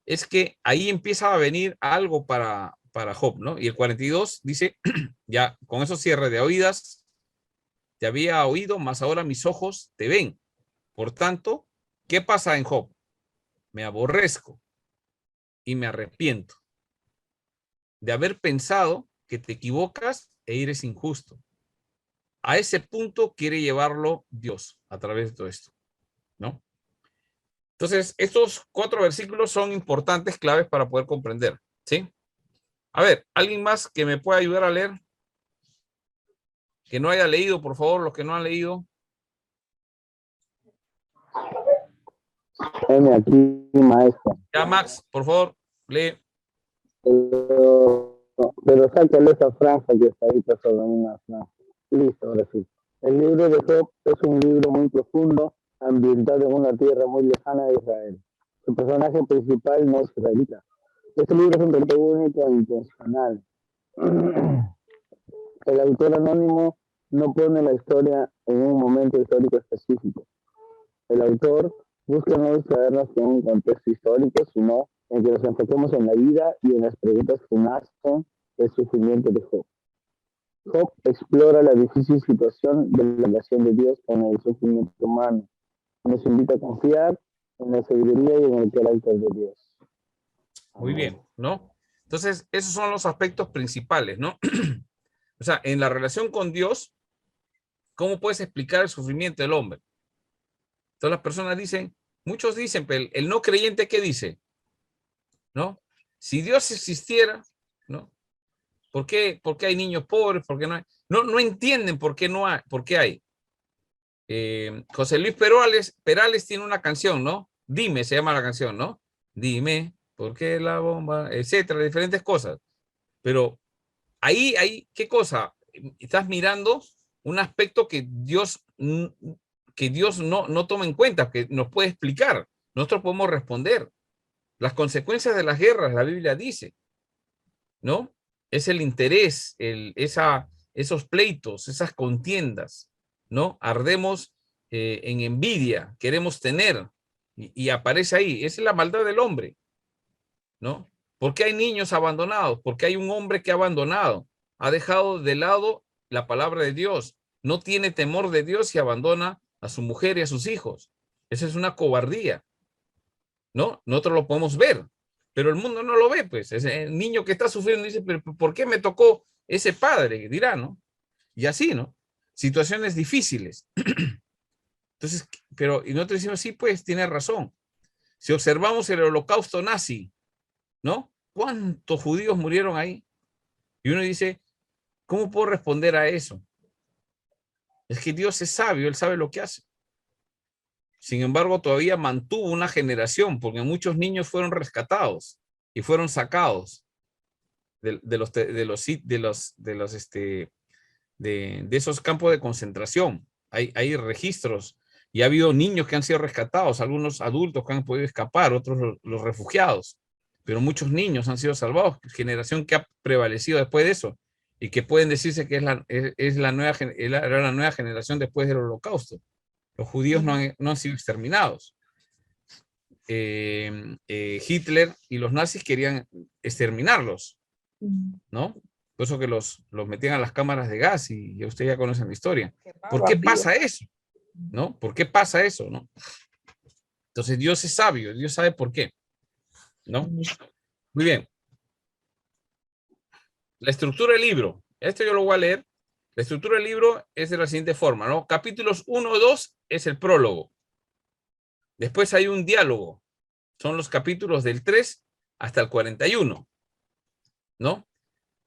es que ahí empieza a venir algo para Job, ¿no? Y el 42 dice, ya con esos cierres de oídas, te había oído, mas ahora mis ojos te ven. Por tanto, ¿qué pasa en Job? Me aborrezco y me arrepiento de haber pensado que te equivocas e eres injusto. A ese punto quiere llevarlo Dios a través de todo esto, ¿no? Entonces, estos 4 versículos son importantes, claves para poder comprender, ¿sí? A ver, ¿alguien más que me pueda ayudar a leer? Que no haya leído, por favor, los que no han leído. Aquí, maestro. Ya, Max, por favor, lee. Pero sácale esa franja que está ahí sobre una franja. Listo, ahora sí. El libro de Job es un libro muy profundo, ambientado en una tierra muy lejana de Israel. Su personaje principal no es israelita. Este libro es un protagónico e intencional. El autor anónimo no pone la historia en un momento histórico específico. El autor busca no distraernos con un contexto histórico, sino en que nos enfoquemos en la vida y en las preguntas que nacen del sufrimiento de Job. Job explora la difícil situación de la relación de Dios con el sufrimiento humano. Nos invita a confiar en la sabiduría y en el carácter de Dios. Muy bien, ¿no? Entonces, esos son los aspectos principales, ¿no? O sea, en la relación con Dios, ¿cómo puedes explicar el sufrimiento del hombre? Todas las personas dicen, muchos dicen, pero el no creyente, ¿qué dice? ¿No? Si Dios existiera, ¿no? ¿Por qué hay niños pobres? ¿Por qué no hay? No entienden por qué no hay, por qué hay. José Luis Perales tiene una canción, ¿no? Dime, se llama la canción, ¿no? Dime, ¿por qué la bomba? Etcétera, diferentes cosas. Pero ahí, ¿qué cosa? Estás mirando un aspecto que Dios no toma en cuenta, que nos puede explicar. Nosotros podemos responder. Las consecuencias de las guerras, la Biblia dice, ¿no? Es el interés, esos pleitos, esas contiendas, ¿no? Ardemos en envidia, queremos tener, y aparece ahí. Esa es la maldad del hombre, ¿no? ¿Por qué hay niños abandonados? Porque hay un hombre que ha abandonado, ha dejado de lado la palabra de Dios, no tiene temor de Dios y abandona a su mujer y a sus hijos. Esa es una cobardía, ¿no? Nosotros lo podemos ver, pero el mundo no lo ve, pues. El niño que está sufriendo dice, pero ¿por qué me tocó ese padre? Dirá, ¿no? Y así, ¿no? Situaciones difíciles. Entonces, y nosotros decimos, sí, pues, tiene razón. Si observamos el holocausto nazi, ¿no? ¿Cuántos judíos murieron ahí? Y uno dice, ¿cómo puedo responder a eso? Es que Dios es sabio, Él sabe lo que hace. Sin embargo, todavía mantuvo una generación, porque muchos niños fueron rescatados y fueron sacados de esos campos de concentración. Hay registros y ha habido niños que han sido rescatados, algunos adultos que han podido escapar, otros los refugiados, pero muchos niños han sido salvados, generación que ha prevalecido después de eso y que pueden decirse que era la nueva generación después del Holocausto. Los judíos no han sido exterminados. Hitler y los nazis querían exterminarlos, ¿no? Por eso que los metían a las cámaras de gas y ustedes ya conocen la historia. ¿Por qué pasa eso? ¿No? ¿Por qué pasa eso? ¿No? Entonces Dios es sabio, Dios sabe por qué, ¿no? Muy bien. La estructura del libro. Esto yo lo voy a leer. La estructura del libro es de la siguiente forma, ¿no? Capítulos 1 y 2 es el prólogo. Después hay un diálogo. Son los capítulos del 3 hasta el 41, ¿no?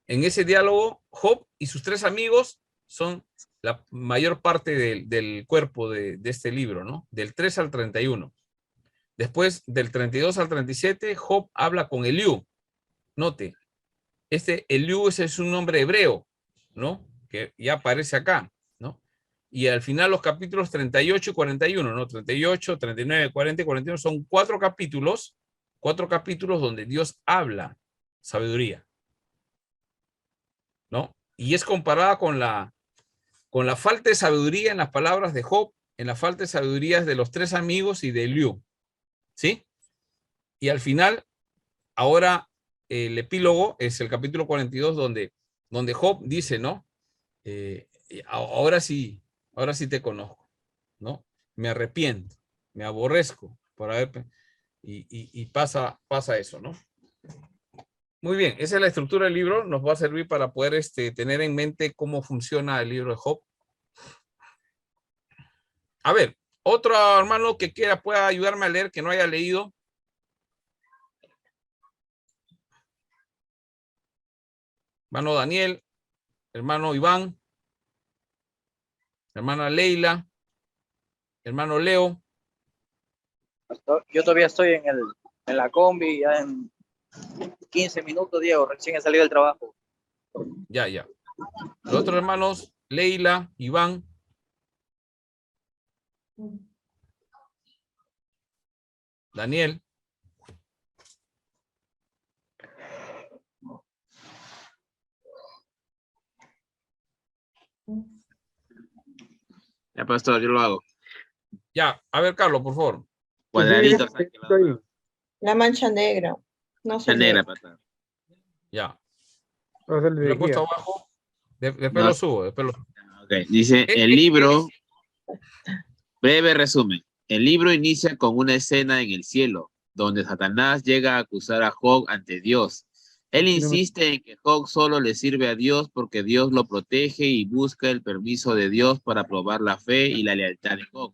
En ese diálogo, Job y sus 3 amigos son la mayor parte del cuerpo de este libro, ¿no? Del 3 al 31. Después, del 32 al 37, Job habla con Eliú. Note, Eliú es un nombre hebreo, ¿no? Que ya aparece acá, ¿no? Y al final los capítulos 38 y 41, ¿no? 38, 39, 40 y 41 son 4 capítulos donde Dios habla sabiduría, ¿no? Y es comparada con la falta de sabiduría en las palabras de Job, en la falta de sabiduría de los 3 amigos y de Eliú, ¿sí? Y al final, ahora el epílogo es el capítulo 42 donde Job dice, ¿no? Ahora sí te conozco, ¿no? Me arrepiento, me aborrezco por haber... Y pasa eso, ¿no? Muy bien, esa es la estructura del libro, nos va a servir para poder tener en mente cómo funciona el libro de Job. A ver, otro hermano que pueda ayudarme a leer, que no haya leído. Hermano Daniel, hermano Iván, hermana Leila, hermano Leo. Yo todavía estoy en la combi, ya en 15 minutos, Diego, recién he salido del trabajo. Ya. Los otros hermanos, Leila, Iván. Daniel. Ya, pastor, yo lo hago. Ya, a ver, Carlos, por favor. Cuadradito. La mancha negra. No sé. Negra, pastor. Ya. Lo he puesto abajo. Después lo subo. Okay. Dice, el libro, breve resumen. El libro inicia con una escena en el cielo, donde Satanás llega a acusar a Job ante Dios. Él insiste en que Job solo le sirve a Dios porque Dios lo protege y busca el permiso de Dios para probar la fe y la lealtad de Job.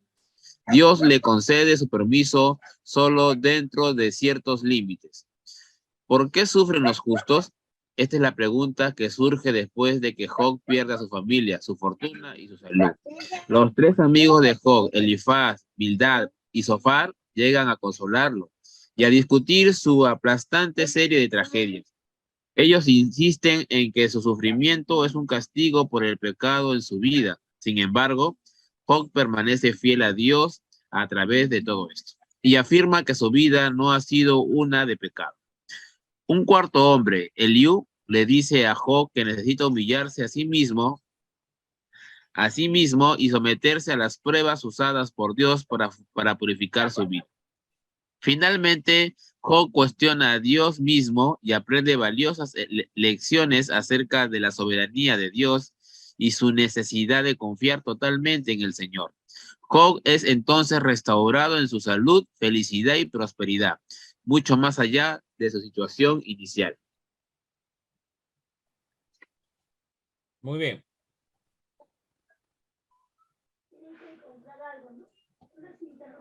Dios le concede su permiso solo dentro de ciertos límites. ¿Por qué sufren los justos? Esta es la pregunta que surge después de que Job pierda a su familia, su fortuna y su salud. Los 3 amigos de Job, Elifaz, Bildad y Zofar, llegan a consolarlo y a discutir su aplastante serie de tragedias. Ellos insisten en que su sufrimiento es un castigo por el pecado en su vida. Sin embargo, Job permanece fiel a Dios a través de todo esto y afirma que su vida no ha sido una de pecado. Un cuarto hombre, Eliú, le dice a Job que necesita humillarse a sí mismo y someterse a las pruebas usadas por Dios para purificar su vida. Finalmente, Job cuestiona a Dios mismo y aprende valiosas lecciones acerca de la soberanía de Dios y su necesidad de confiar totalmente en el Señor. Job es entonces restaurado en su salud, felicidad y prosperidad, mucho más allá de su situación inicial. Muy bien.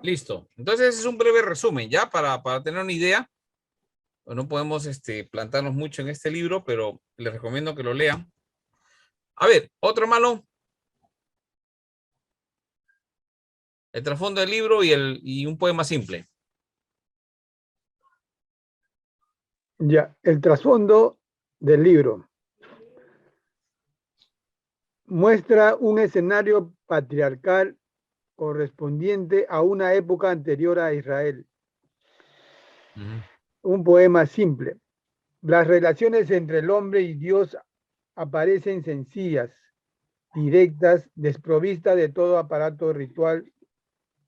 Listo. Entonces ese es un breve resumen, ya para tener una idea. No podemos plantarnos mucho en este libro, pero les recomiendo que lo lean. A ver, otro hermano. El trasfondo del libro y un poema simple. Ya, el trasfondo del libro muestra un escenario patriarcal correspondiente a una época anterior a Israel. Un poema simple. Las relaciones entre el hombre y Dios aparecen sencillas, directas, desprovistas de todo aparato ritual.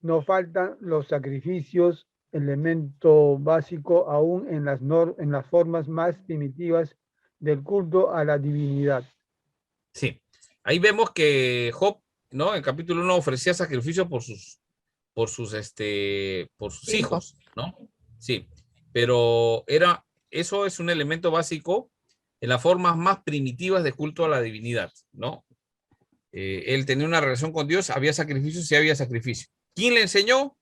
No faltan los sacrificios, elemento básico aún en las formas más primitivas del culto a la divinidad. Sí, ahí vemos que Job, ¿no? En el capítulo 1 ofrecía sacrificio por sus hijos, ¿no? Sí, pero eso es un elemento básico en las formas más primitivas de culto a la divinidad, ¿no? Él tenía una relación con Dios, había sacrificios y había sacrificio. ¿Quién le enseñó?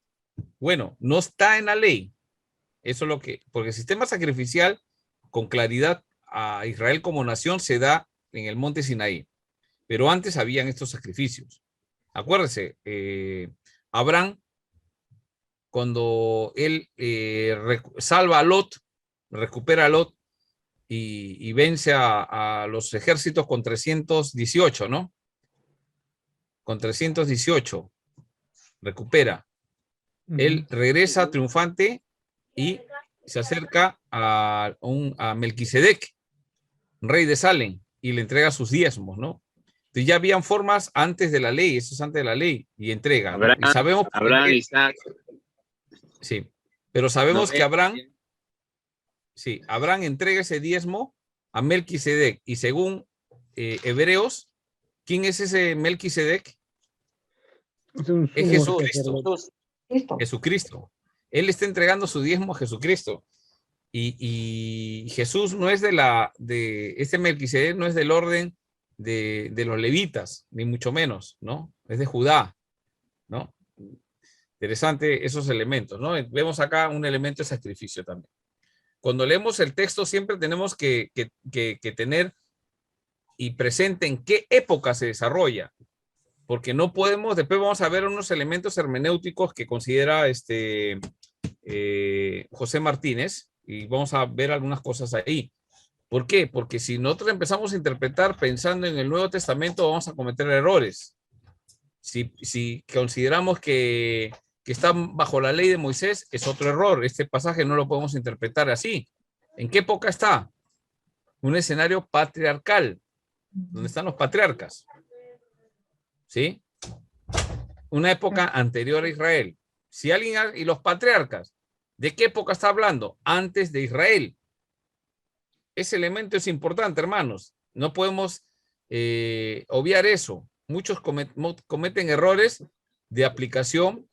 Bueno, no está en la ley. Eso es lo que, porque el sistema sacrificial con claridad a Israel como nación se da en el monte Sinaí. Pero antes habían estos sacrificios. Acuérdense, Abraham, cuando él salva a Lot, recupera a Lot y vence a los ejércitos con 318, ¿no? Con 318 recupera. Él regresa triunfante y se acerca a Melquisedec, rey de Salem, y le entrega sus diezmos, ¿no? Entonces ya habían formas antes de la ley, eso es antes de la ley, y entrega, ¿no? Y sabemos Abraham, Isaac. Sí, pero sabemos que Abraham entrega ese diezmo a Melquisedec, y según Hebreos, ¿quién es ese Melquisedec? Es Jesucristo. Jesucristo. Él está entregando su diezmo a Jesucristo. Y Jesús no es este Melquisedec no es del orden de los levitas, ni mucho menos, ¿no? Es de Judá, ¿no? Interesante esos elementos, ¿no? Vemos acá un elemento de sacrificio también. Cuando leemos el texto siempre tenemos que tener y presente en qué época se desarrolla, porque no podemos, después vamos a ver unos elementos hermenéuticos que considera José Martínez, y vamos a ver algunas cosas ahí. ¿Por qué? Porque si nosotros empezamos a interpretar pensando en el Nuevo Testamento, vamos a cometer errores. Si consideramos que están bajo la ley de Moisés, es otro error. Este pasaje no lo podemos interpretar así. ¿En qué época está? Un escenario patriarcal, donde están los patriarcas. ¿Sí? Una época anterior a Israel. Si alguien, y los patriarcas, ¿de qué época está hablando? Antes de Israel. Ese elemento es importante, hermanos. No podemos obviar eso. Muchos cometen errores de aplicación.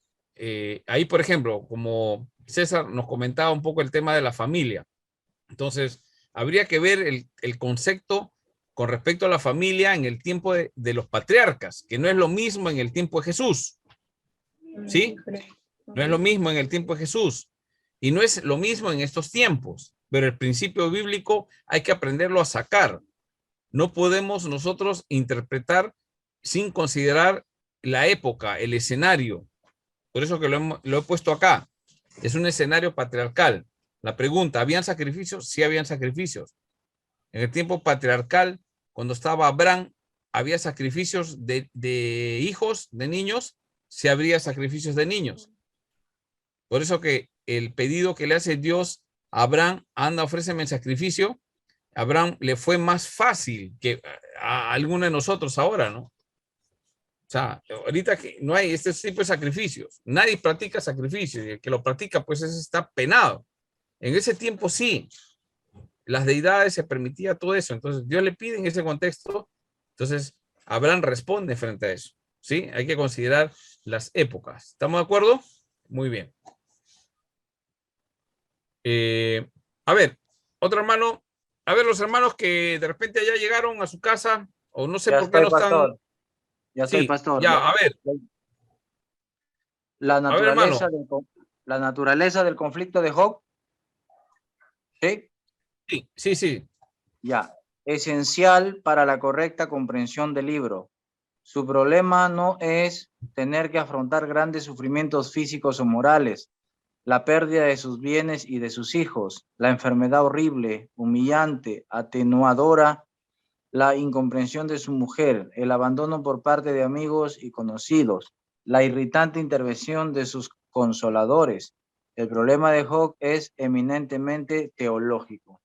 Ahí, por ejemplo, como César nos comentaba un poco el tema de la familia. Entonces, habría que ver el concepto con respecto a la familia en el tiempo de los patriarcas, que no es lo mismo en el tiempo de Jesús. ¿Sí? No es lo mismo en el tiempo de Jesús. Y no es lo mismo en estos tiempos. Pero el principio bíblico hay que aprenderlo a sacar. No podemos nosotros interpretar sin considerar la época, el escenario. Por eso que lo he puesto acá. Es un escenario patriarcal. La pregunta, ¿habían sacrificios? Sí habían sacrificios. En el tiempo patriarcal, cuando estaba Abraham, ¿había sacrificios de hijos, de niños? Sí habría sacrificios de niños. Por eso que el pedido que le hace Dios a Abraham, anda, ofréceme el sacrificio, a Abraham le fue más fácil que a alguno de nosotros ahora, ¿no? O sea, ahorita que no hay este tipo de sacrificios, nadie practica sacrificios, y el que lo practica, pues ese está penado. En ese tiempo sí, las deidades se permitía todo eso, entonces Dios le pide en ese contexto, entonces Abraham responde frente a eso, ¿sí? Hay que considerar las épocas. ¿Estamos de acuerdo? Muy bien. A ver, otro hermano, a ver, los hermanos que de repente ya llegaron a su casa, o no sé por qué no están. Ya estoy, pastor. Ya, a ver. La naturaleza del conflicto de Job. ¿Sí? Sí. Ya. Esencial para la correcta comprensión del libro. Su problema no es tener que afrontar grandes sufrimientos físicos o morales, la pérdida de sus bienes y de sus hijos, la enfermedad horrible, humillante, atenuadora, la incomprensión de su mujer, el abandono por parte de amigos y conocidos, la irritante intervención de sus consoladores. El problema de Job es eminentemente teológico.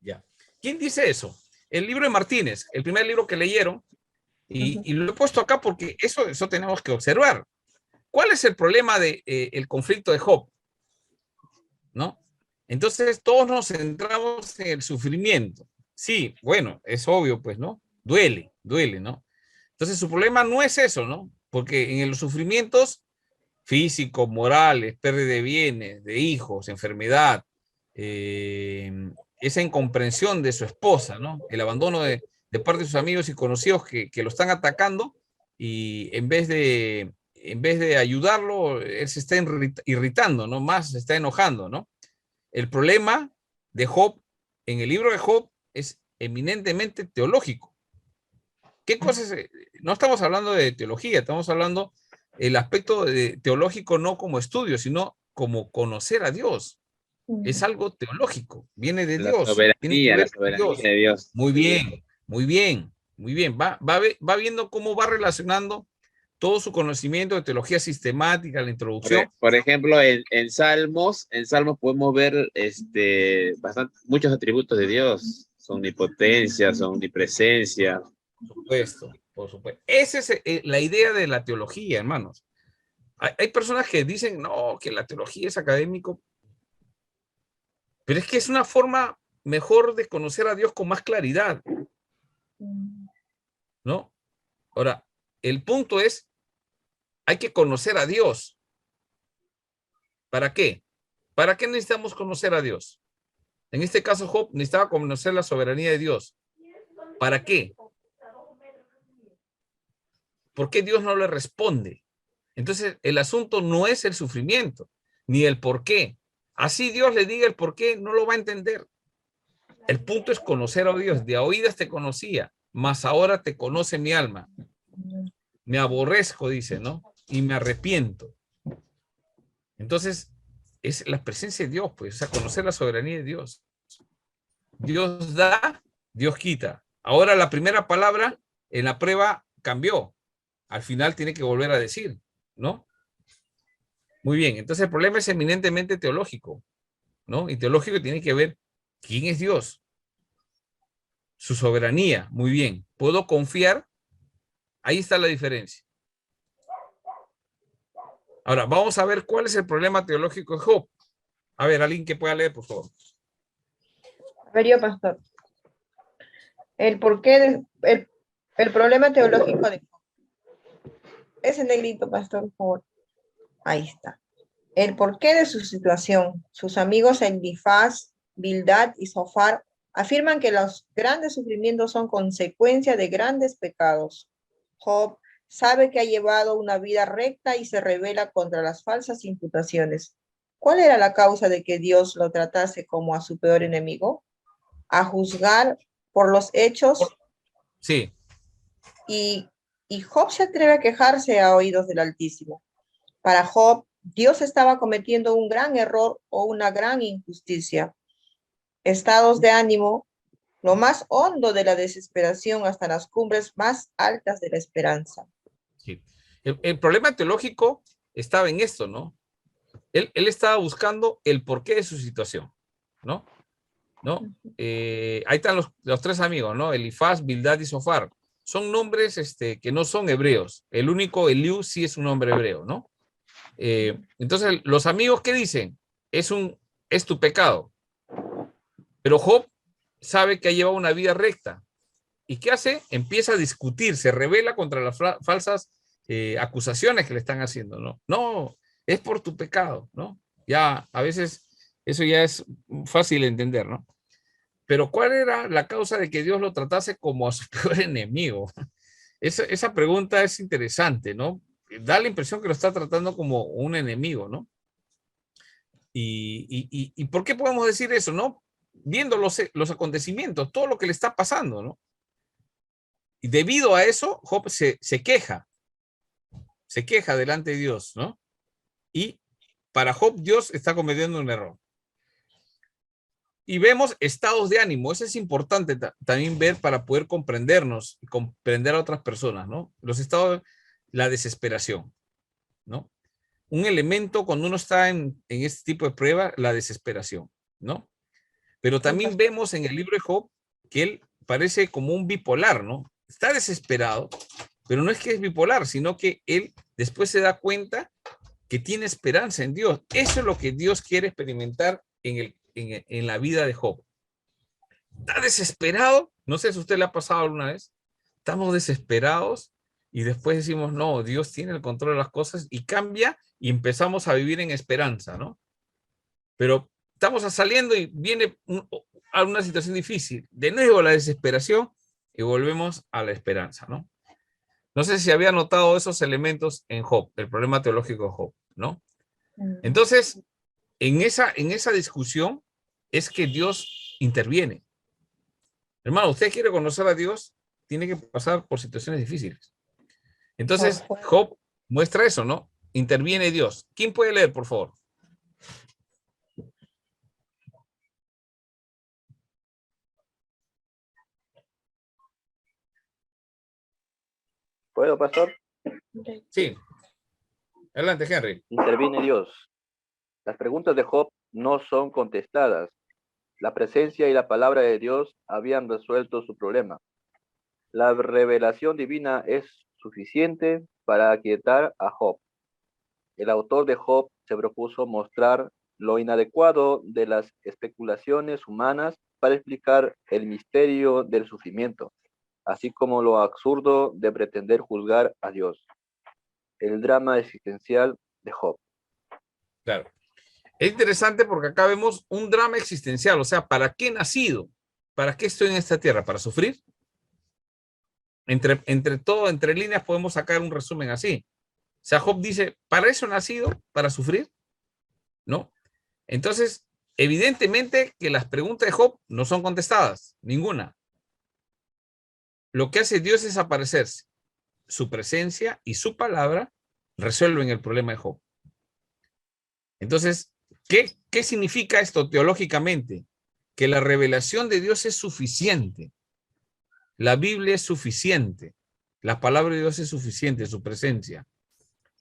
Ya. ¿Quién dice eso? El libro de Martínez, el primer libro que leyeron, y lo he puesto acá porque eso tenemos que observar. ¿Cuál es el problema de el conflicto de Job? ¿No? Entonces todos nos centramos en el sufrimiento. Sí, bueno, es obvio, pues, ¿no? Duele, ¿no? Entonces su problema no es eso, ¿no? Porque en los sufrimientos físicos, morales, pérdida de bienes, de hijos, enfermedad, esa incomprensión de su esposa, ¿no? El abandono de parte de sus amigos y conocidos que lo están atacando, y en vez de ayudarlo, él se está irritando, ¿no? Más se está enojando, ¿no? El problema de Job, en el libro de Job, es eminentemente teológico. ¿Qué cosas? No estamos hablando de teología, estamos hablando el aspecto teológico no como estudio, sino como conocer a Dios. Es algo teológico, viene de Dios. La soberanía de Dios. Muy bien, muy bien, muy bien. Va viendo cómo va relacionando todo su conocimiento de teología sistemática, la introducción. Por ejemplo, en Salmos podemos ver muchos atributos de Dios. Su omnipotencia, su omnipresencia. Por supuesto. Esa es la idea de la teología, hermanos. Hay personas que dicen, no, que la teología es académico, pero es que es una forma mejor de conocer a Dios con más claridad, ¿no? Ahora, el punto es, hay que conocer a Dios. ¿Para qué? ¿Para qué necesitamos conocer a Dios? En este caso, Job necesitaba conocer la soberanía de Dios. ¿Para qué? ¿Por qué Dios no le responde? Entonces, el asunto no es el sufrimiento, ni el por qué. Así Dios le diga el por qué, no lo va a entender. El punto es conocer a Dios. De a oídas te conocía, mas ahora te conoce mi alma. Me aborrezco, dice, ¿no? Y me arrepiento. Entonces, es la presencia de Dios, pues, o sea, conocer la soberanía de Dios. Dios da, Dios quita. Ahora la primera palabra en la prueba cambió. Al final tiene que volver a decir, ¿no? Muy bien, entonces el problema es eminentemente teológico, ¿no? Y teológico tiene que ver quién es Dios, su soberanía. Muy bien, ¿puedo confiar? Ahí está la diferencia. Ahora, vamos a ver cuál es el problema teológico de Job. A ver, alguien que pueda leer, por favor. A ver, yo, pastor. El problema teológico de Job. Ese negrito, pastor, por favor. Ahí está. El porqué de su situación. Sus amigos Elifaz, Bildad y Zofar afirman que los grandes sufrimientos son consecuencia de grandes pecados. Job sabe que ha llevado una vida recta y se rebela contra las falsas imputaciones. ¿Cuál era la causa de que Dios lo tratase como a su peor enemigo? A juzgar por los hechos. Sí. Y Job se atreve a quejarse a oídos del Altísimo. Para Job, Dios estaba cometiendo un gran error o una gran injusticia. Estados de ánimo, lo más hondo de la desesperación hasta las cumbres más altas de la esperanza. Sí. El problema teológico estaba en esto, ¿no? Él estaba buscando el porqué de su situación, ¿no? Ahí están los tres amigos, ¿no? Elifaz, Bildad y Zofar. Son nombres que no son hebreos. El único Eliú sí es un nombre hebreo, ¿no? Entonces, los amigos, ¿qué dicen? Es tu pecado. Pero Job sabe que ha llevado una vida recta. ¿Y qué hace? Empieza a discutir, se rebela contra las falsas acusaciones que le están haciendo, ¿no? No, es por tu pecado, ¿no? Ya, a veces eso ya es fácil de entender, ¿no? Pero ¿cuál era la causa de que Dios lo tratase como a su peor enemigo? Esa pregunta es interesante, ¿no? Da la impresión que lo está tratando como un enemigo, ¿no? ¿Y por qué podemos decir eso, no? Viendo los acontecimientos, todo lo que le está pasando, ¿no? Y debido a eso, Job se queja delante de Dios, ¿no? Y para Job, Dios está cometiendo un error. Y vemos estados de ánimo. Eso es importante también ver para poder comprendernos y comprender a otras personas, ¿no? Los estados, la desesperación, ¿no? Un elemento cuando uno está en este tipo de prueba, la desesperación, ¿no? Pero también vemos en el libro de Job que él parece como un bipolar, ¿no? Está desesperado, pero no es que es bipolar, sino que él después se da cuenta que tiene esperanza en Dios. Eso es lo que Dios quiere experimentar en la vida de Job. Está desesperado, no sé si a usted le ha pasado alguna vez, estamos desesperados y después decimos, no, Dios tiene el control de las cosas y cambia y empezamos a vivir en esperanza, ¿no? Pero estamos saliendo y viene a una situación difícil, de nuevo la desesperación y volvemos a la esperanza, ¿no? No sé si había notado esos elementos en Job, el problema teológico de Job, ¿no? Entonces, en esa discusión es que Dios interviene. Hermano, usted quiere conocer a Dios, tiene que pasar por situaciones difíciles. Entonces, Job muestra eso, ¿no? Interviene Dios. ¿Quién puede leer, por favor? ¿Puedo, pastor? Sí. Adelante, Henry. Interviene Dios. Las preguntas de Job no son contestadas. La presencia y la palabra de Dios habían resuelto su problema. La revelación divina es suficiente para aquietar a Job. El autor de Job se propuso mostrar lo inadecuado de las especulaciones humanas para explicar el misterio del sufrimiento, así como lo absurdo de pretender juzgar a Dios. El drama existencial de Job. Claro. Es interesante porque acá vemos un drama existencial, o sea, ¿para qué he nacido? ¿Para qué estoy en esta tierra? ¿Para sufrir? Entre líneas podemos sacar un resumen así. O sea, Job dice, ¿para eso he nacido? ¿Para sufrir? ¿No? Entonces, evidentemente que las preguntas de Job no son contestadas, ninguna. Lo que hace Dios es aparecerse. Su presencia y su palabra resuelven el problema de Job. Entonces, ¿qué significa esto teológicamente? Que la revelación de Dios es suficiente. La Biblia es suficiente. La palabra de Dios es suficiente, su presencia.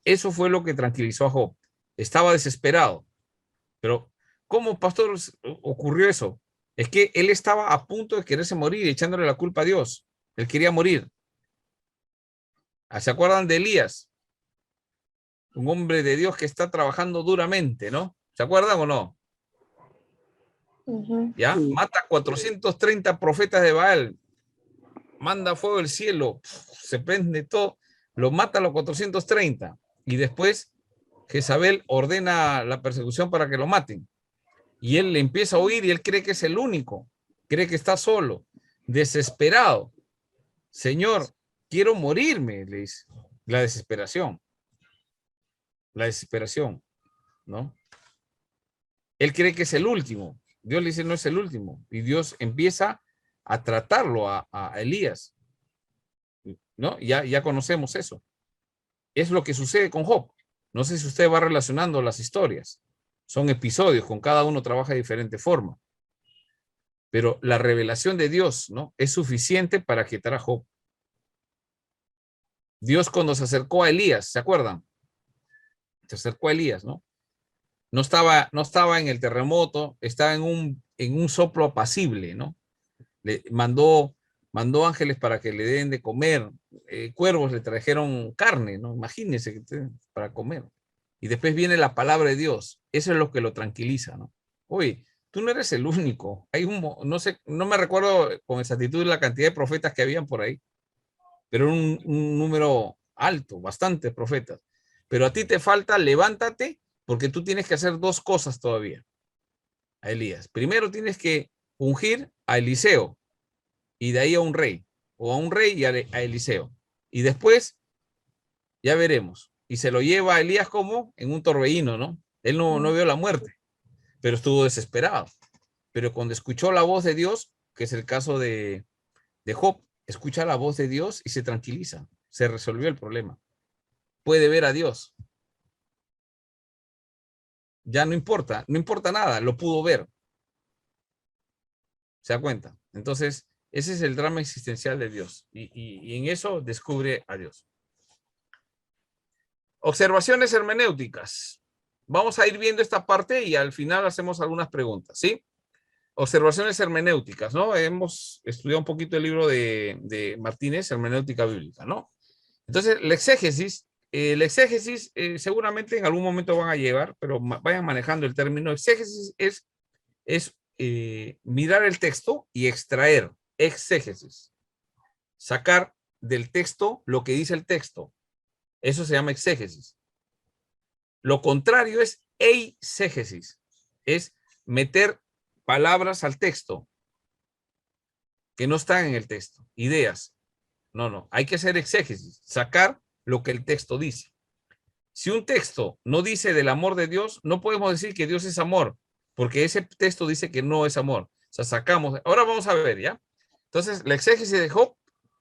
Eso fue lo que tranquilizó a Job. Estaba desesperado. Pero, ¿cómo, pastor, ocurrió eso? Es que él estaba a punto de quererse morir, echándole la culpa a Dios. Él quería morir. ¿Se acuerdan de Elías? Un hombre de Dios que está trabajando duramente, ¿no? ¿Se acuerdan o no? ¿Ya? Mata 430 profetas de Baal. Manda fuego del cielo. Se prende todo. Lo mata a los 430. Y después Jezabel ordena la persecución para que lo maten. Y él le empieza a oír y él cree que es el único. Cree que está solo. Desesperado. Señor, quiero morirme, le dice. La desesperación. La desesperación, ¿no? Él cree que es el último. Dios le dice, no es el último. Y Dios empieza a tratarlo a Elías, ¿no? Ya conocemos eso. Es lo que sucede con Job. No sé si usted va relacionando las historias. Son episodios, con cada uno trabaja de diferente forma. Pero la revelación de Dios, ¿no? Es suficiente para quitar a Job. Dios cuando se acercó a Elías, ¿se acuerdan? Se acercó a Elías, ¿no? No estaba en el terremoto, estaba en un soplo apacible, ¿no? Le mandó ángeles para que le den de comer, cuervos le trajeron carne, ¿no? Imagínense para comer. Y después viene la palabra de Dios. Eso es lo que lo tranquiliza, ¿no? Oye, tú no eres el único. Hay no sé, no me recuerdo con exactitud la cantidad de profetas que habían por ahí, pero un número alto, bastantes profetas. Pero a ti te falta, levántate, porque tú tienes que hacer dos cosas todavía. A Elías. Primero tienes que ungir a Eliseo y de ahí a un rey, o a un rey y a Eliseo. Y después, ya veremos. Y se lo lleva a Elías como en un torbellino, ¿no? Él no vio la muerte, pero estuvo desesperado. Pero cuando escuchó la voz de Dios, que es el caso de Job, escucha la voz de Dios y se tranquiliza. Se resolvió el problema. Puede ver a Dios. Ya no importa nada, lo pudo ver. ¿Se da cuenta? Entonces, ese es el drama existencial de Dios. Y en eso descubre a Dios. Observaciones hermenéuticas. Vamos a ir viendo esta parte y al final hacemos algunas preguntas, ¿sí? Observaciones hermenéuticas, ¿no? Hemos estudiado un poquito el libro de Martínez, Hermenéutica Bíblica, ¿no? Entonces, el exégesis seguramente en algún momento van a llevar, pero vayan manejando el término. Exégesis es mirar el texto y extraer. Exégesis. Sacar del texto lo que dice el texto. Eso se llama exégesis. Lo contrario es eisegesis. Es meter palabras al texto que no están en el texto. Ideas. No. Hay que hacer exégesis. Sacar lo que el texto dice. Si un texto no dice del amor de Dios, no podemos decir que Dios es amor, porque ese texto dice que no es amor. O sea, sacamos. Ahora vamos a ver, ¿ya? Entonces, la exégesis de Job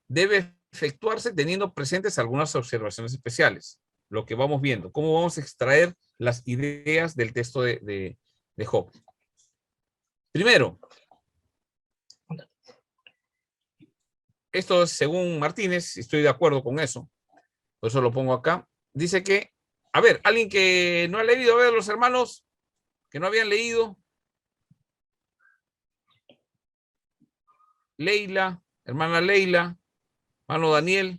debe efectuarse teniendo presentes algunas observaciones especiales. Lo que vamos viendo, cómo vamos a extraer las ideas del texto de Job. Primero, esto es según Martínez, estoy de acuerdo con eso, por eso lo pongo acá. Dice que, a ver, alguien que no ha leído, a ver, los hermanos que no habían leído. Leila, hermana Leila, hermano Daniel.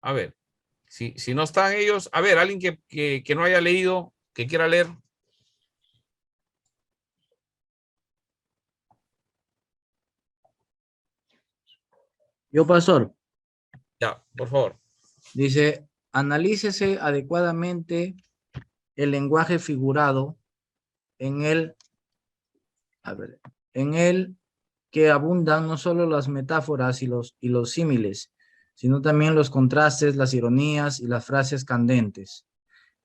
A ver, si no están ellos, a ver, alguien que no haya leído, que quiera leer. Yo, pastor. Ya, por favor. Dice, analícese adecuadamente el lenguaje figurado en el que abundan no solo las metáforas y los símiles, sino también los contrastes, las ironías y las frases candentes.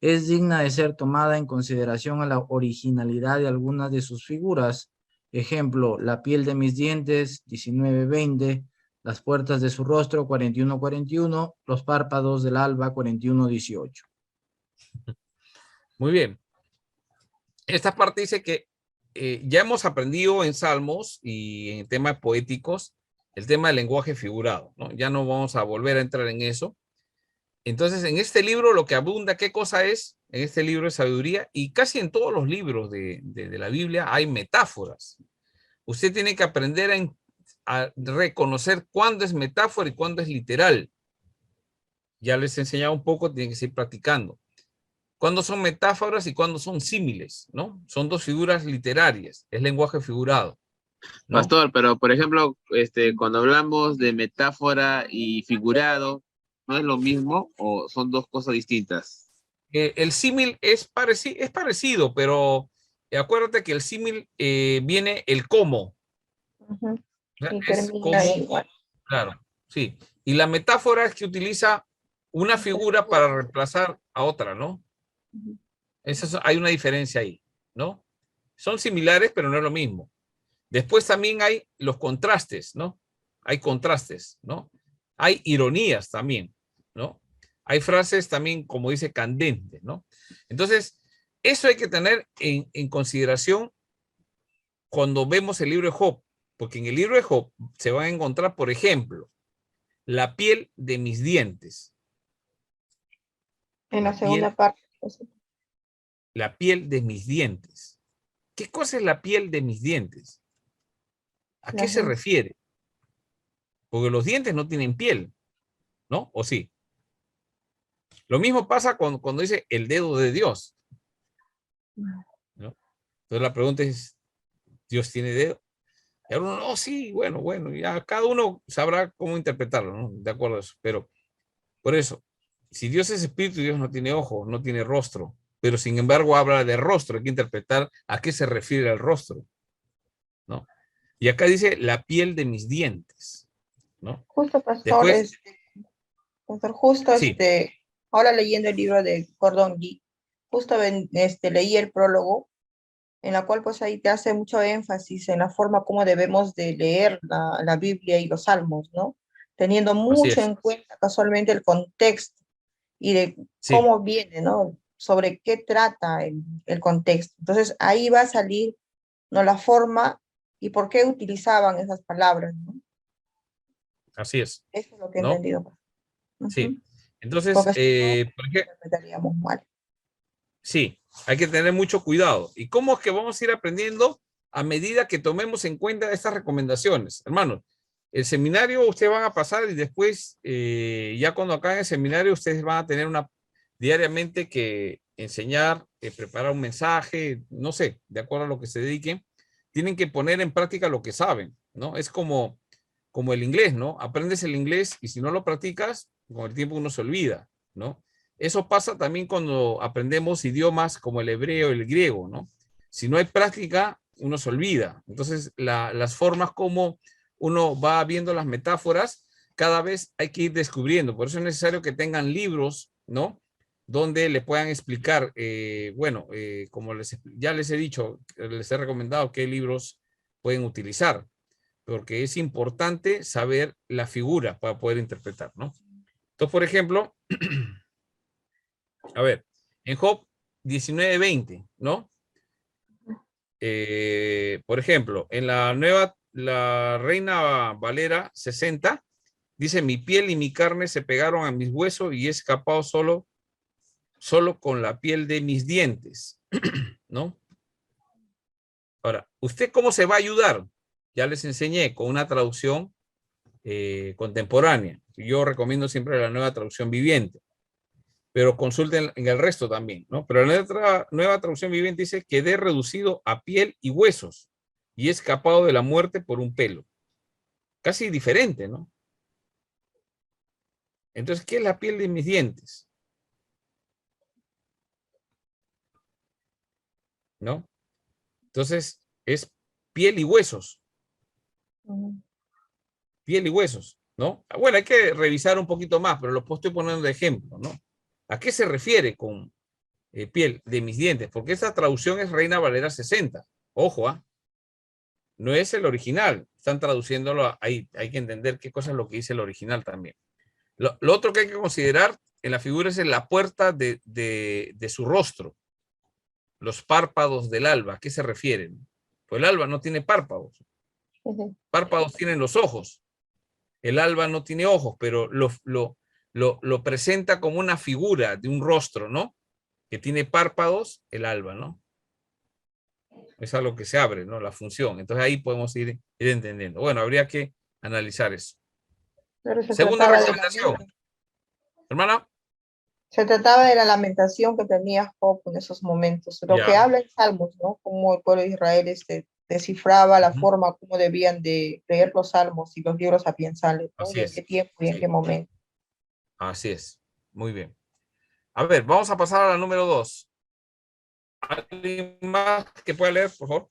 Es digna de ser tomada en consideración a la originalidad de algunas de sus figuras. Ejemplo, la piel de mis dientes, 19:20, las puertas de su rostro, 41:41, los párpados del alba, 41:18. Muy bien. Esta parte dice que ya hemos aprendido en Salmos y en temas poéticos el tema del lenguaje figurado, ¿no? Ya no vamos a volver a entrar en eso. Entonces, en este libro lo que abunda, ¿qué cosa es? En este libro de sabiduría, y casi en todos los libros de la Biblia hay metáforas. Usted tiene que aprender a reconocer cuándo es metáfora y cuándo es literal. Ya les he enseñado un poco, tienen que seguir practicando. Cuándo son metáforas y cuándo son símiles, ¿no? Son dos figuras literarias, es lenguaje figurado, ¿no? Pastor, pero por ejemplo, cuando hablamos de metáfora y figurado, ¿no es lo mismo o son dos cosas distintas? El símil es parecido, pero acuérdate que el símil viene el cómo. Ujú. Y Es termina como, igual. claro, sí. Y la metáfora es que utiliza una figura para reemplazar a otra, ¿no? Hay una diferencia ahí, ¿no? Son similares, pero no es lo mismo. Después también hay los contrastes, ¿no? Hay contrastes, ¿no? Hay ironías también, ¿no? Hay frases también, como dice, candentes, ¿no? Entonces, eso hay que tener en consideración cuando vemos el libro de Job, porque en el libro de Job se van a encontrar, por ejemplo, la piel de mis dientes. En la segunda parte. La piel de mis dientes. ¿Qué cosa es la piel de mis dientes? ¿A qué se refiere? Porque los dientes no tienen piel, ¿no? ¿O sí? Lo mismo pasa cuando dice el dedo de Dios, ¿no? Entonces la pregunta es, ¿Dios tiene dedo? Y ahora uno, no, sí, bueno, ya cada uno sabrá cómo interpretarlo, ¿no? De acuerdo a eso. Pero, por eso, si Dios es espíritu, Dios no tiene ojos, no tiene rostro. Pero sin embargo habla de rostro, hay que interpretar a qué se refiere el rostro, ¿no? Y acá dice la piel de mis dientes, ¿no? Justo, pastor, Después, pastor, justo sí. ahora leyendo el libro de Gordon Gee, justo leí el prólogo, en la cual pues ahí te hace mucho énfasis en la forma como debemos de leer la Biblia y los Salmos, ¿no? Teniendo Así mucho es. en cuenta casualmente el contexto y de Sí, cómo viene, ¿no? Sobre qué trata el contexto. Entonces ahí va a salir, ¿no? La forma y por qué utilizaban esas palabras, ¿no? así es, Eso es lo que he ¿no? entendido. Sí. Entonces, Porque si no, por ejemplo, interpretaríamos mal. sí, hay que tener mucho cuidado. ¿Y cómo es que vamos a ir aprendiendo a medida que tomemos en cuenta estas recomendaciones? Hermanos, el seminario ustedes van a pasar y después, ya cuando acaben el seminario, ustedes van a tener diariamente que enseñar, preparar un mensaje, no sé, de acuerdo a lo que se dediquen. Tienen que poner en práctica lo que saben, ¿no? Es como el inglés, ¿no? Aprendes el inglés y si no lo practicas, con el tiempo uno se olvida, ¿no? Eso pasa también cuando aprendemos idiomas como el hebreo, el griego, ¿no? Si no hay práctica, uno se olvida. Entonces, las formas como uno va viendo las metáforas, cada vez hay que ir descubriendo. Por eso es necesario que tengan libros, ¿no? Donde le puedan explicar, como ya les he dicho, les he recomendado qué libros pueden utilizar, porque es importante saber la figura para poder interpretar, ¿no? Entonces, por ejemplo, a ver, en Job 19:20, ¿no? Por ejemplo, en la Reina Valera 60, dice, mi piel y mi carne se pegaron a mis huesos y he escapado solo con la piel de mis dientes, ¿no? Ahora, ¿usted cómo se va a ayudar? Ya les enseñé con una traducción contemporánea. Yo recomiendo siempre la Nueva Traducción Viviente, pero consulten en el resto también, ¿no? Pero la nueva traducción viviente dice, quedé reducido a piel y huesos y he escapado de la muerte por un pelo. Casi diferente, ¿no? Entonces, ¿qué es la piel de mis dientes? ¿No? Entonces, es piel y huesos. Piel y huesos, ¿no? Bueno, hay que revisar un poquito más, pero lo estoy poniendo de ejemplo, ¿no? ¿A qué se refiere con piel de mis dientes? Porque esta traducción es Reina Valera 60. Ojo, ¿ah? No es el original. Están traduciéndolo ahí. Hay que entender qué cosa es lo que dice el original también. Lo otro que hay que considerar en la figura es en la puerta de su rostro. Los párpados del alba. ¿A qué se refieren? Pues el alba no tiene párpados. Párpados tienen los ojos. El alba no tiene ojos, pero lo presenta como una figura de un rostro, ¿no? Que tiene párpados, el alba, ¿no? Es a lo que se abre, ¿no? La función. Entonces ahí podemos ir entendiendo. Bueno, habría que analizar eso. Segunda recomendación. Hermana. Se trataba de la lamentación que tenía Job en esos momentos. Lo que habla en Salmos, ¿no? Cómo el pueblo de Israel descifraba la forma como debían de leer los Salmos y los libros sapiensales, ¿no? Y en qué tiempo y en qué momento. Así es. Muy bien. A ver, vamos a pasar a la número 2. ¿Alguien más que pueda leer, por favor?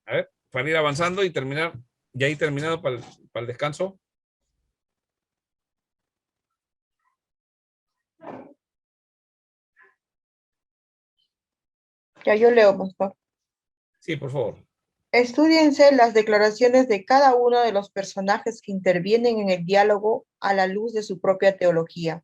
A ver, para ir avanzando y terminar, ya ahí terminado para el descanso. Ya yo leo, pastor. Sí, por favor. Estúdiense las declaraciones de cada uno de los personajes que intervienen en el diálogo a la luz de su propia teología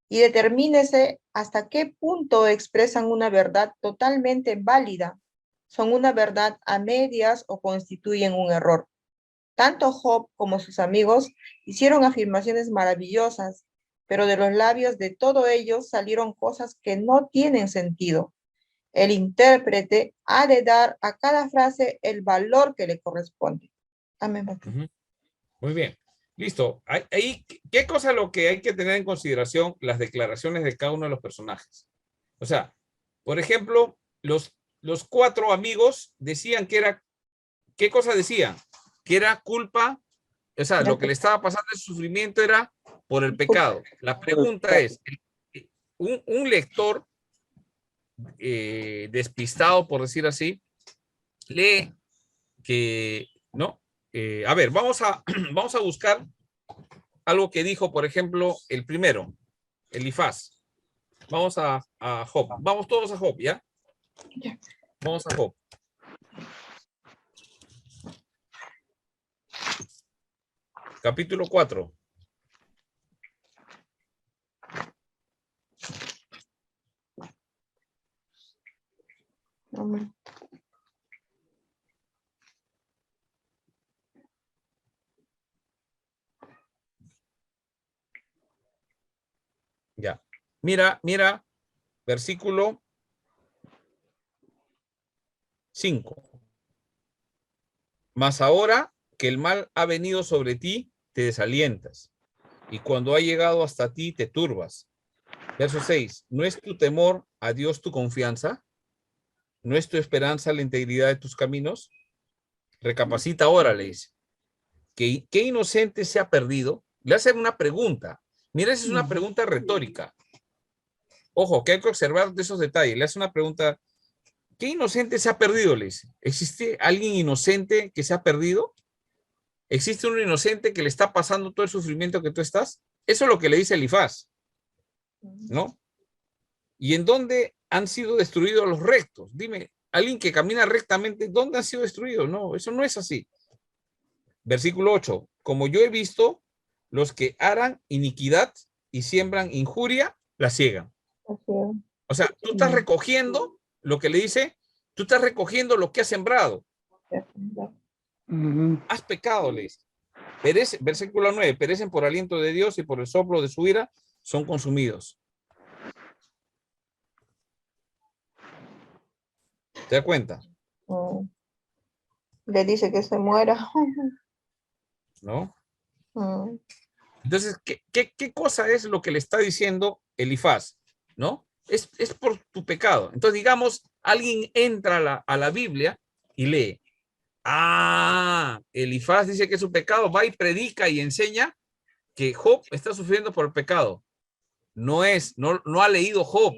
y determínese hasta qué punto expresan una verdad totalmente válida, son una verdad a medias o constituyen un error. Tanto Job como sus amigos hicieron afirmaciones maravillosas, pero de los labios de todos ellos salieron cosas que no tienen sentido. El intérprete ha de dar a cada frase el valor que le corresponde. Amén. Muy bien. Listo. Ahí, ¿qué cosa es lo que hay que tener en consideración? Las declaraciones de cada uno de los personajes. O sea, por ejemplo, los 4 amigos decían que era, ¿qué cosa decían? Que era culpa, o sea, lo que le estaba pasando el sufrimiento era por el pecado. La pregunta es, un lector despistado, por decir así, lee que, ¿no? A ver, vamos a buscar algo que dijo, por ejemplo, el primero. Elifaz. Vamos a Job. Vamos todos a Job, ¿ya? Vamos a Job. Capítulo 4. Amén. Ya. Mira, versículo 5. Mas ahora que el mal ha venido sobre ti, te desalientas, y cuando ha llegado hasta ti, te turbas. Verso 6. ¿No es tu temor a Dios tu confianza? ¿No es tu esperanza la integridad de tus caminos? Recapacita ahora, le dice. ¿Qué inocente se ha perdido? Le hacen una pregunta. Mira, esa es una pregunta retórica. Ojo, que hay que observar de esos detalles. Le hace una pregunta. ¿Qué inocente se ha perdido? Le dice. ¿Existe alguien inocente que se ha perdido? ¿Existe un inocente que le está pasando todo el sufrimiento que tú estás? Eso es lo que le dice Elifaz, ¿no? ¿Y en dónde han sido destruidos los rectos? Dime, alguien que camina rectamente, ¿dónde han sido destruidos? No, eso no es así. Versículo 8. Como yo he visto, los que harán iniquidad y siembran injuria, la ciegan. O sea, tú estás recogiendo lo que le dice, tú estás recogiendo lo que has sembrado. Has pecado, le dice. Versículo 9, perecen por aliento de Dios y por el soplo de su ira son consumidos. ¿Te das cuenta? Le dice que se muera. ¿No? Entonces, ¿qué cosa es lo que le está diciendo Elifaz? ¿No? Es por tu pecado. Entonces, digamos, alguien entra a la Biblia y lee. Elifaz dice que es su pecado, va y predica y enseña que Job está sufriendo por el pecado. No ha leído Job.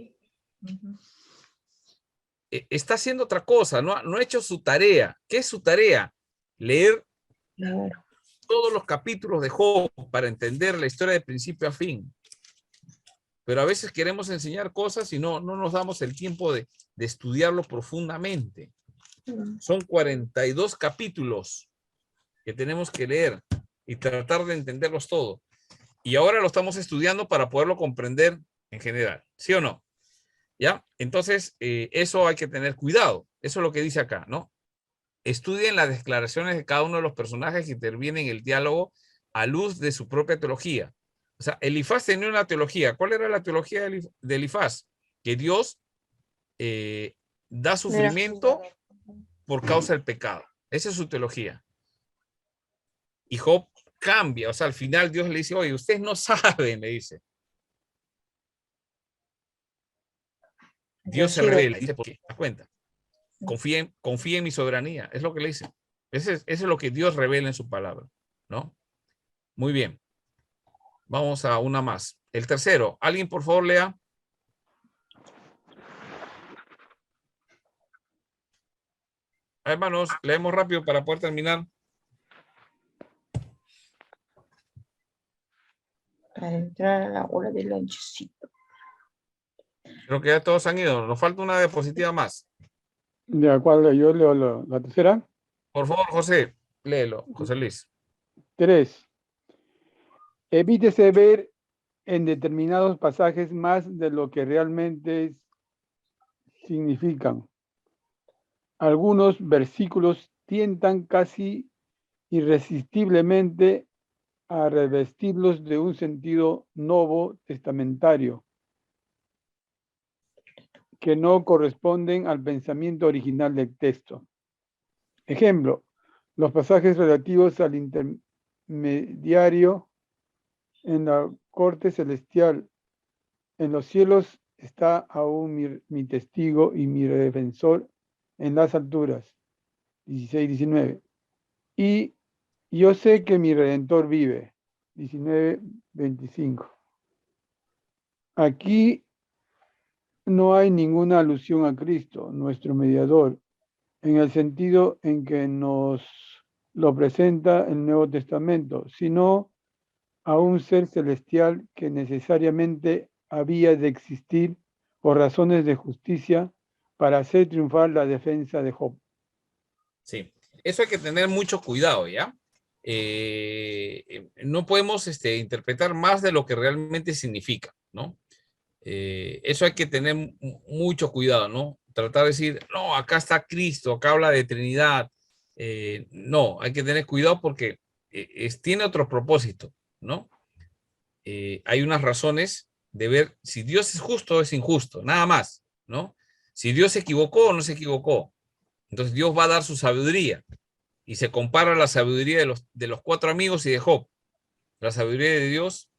Está haciendo otra cosa, no ha hecho su tarea. ¿Qué es su tarea? Leer todos los capítulos de Job para entender la historia de principio a fin. Pero a veces queremos enseñar cosas y no nos damos el tiempo de estudiarlo profundamente. Son 42 capítulos que tenemos que leer y tratar de entenderlos todos. Y ahora lo estamos estudiando para poderlo comprender en general. ¿Sí o no? ¿Ya? Entonces, eso hay que tener cuidado. Eso es lo que dice acá, ¿no? Estudien las declaraciones de cada uno de los personajes que intervienen en el diálogo a luz de su propia teología. O sea, Elifaz tenía una teología. ¿Cuál era la teología de Elifaz? Que Dios da sufrimiento por causa del pecado. Esa es su teología. Y Job cambia. O sea, al final Dios le dice, oye, ustedes no saben, le dice. Dios se revela. Dice, ¿por qué? ¿Te das cuenta? Confía en mi soberanía. Es lo que le dice. Eso es lo que Dios revela en su palabra, ¿no? Muy bien. Vamos a una más. El tercero. ¿Alguien, por favor, lea? Hermanos, leemos rápido para poder terminar. Para entrar a la hora del lonchecito. Creo que ya todos han ido. Nos falta una diapositiva más. ¿De acuerdo? Yo leo la tercera. Por favor, José, léelo, José Luis. 3. Evítese ver en determinados pasajes más de lo que realmente significan. Algunos versículos tientan casi irresistiblemente a revestirlos de un sentido nuevo testamentario que no corresponden al pensamiento original del texto. Ejemplo, los pasajes relativos al intermediario en la corte celestial. En los cielos está aún mi testigo y mi defensor en las alturas. 16-19. Y yo sé que mi Redentor vive. 19-25. Aquí no hay ninguna alusión a Cristo, nuestro mediador, en el sentido en que nos lo presenta el Nuevo Testamento, sino a un ser celestial que necesariamente había de existir por razones de justicia para hacer triunfar la defensa de Job. Sí, eso hay que tener mucho cuidado, ¿ya? No podemos interpretar más de lo que realmente significa, ¿no? Eso hay que tener mucho cuidado, ¿no? Tratar de decir, no, acá está Cristo, acá habla de Trinidad. No, hay que tener cuidado porque tiene otro propósito, ¿no? Hay unas razones de ver si Dios es justo o es injusto, nada más, ¿no? Si Dios se equivocó o no se equivocó. Entonces Dios va a dar su sabiduría y se compara la sabiduría de los 4 amigos y de Job. La sabiduría de Dios,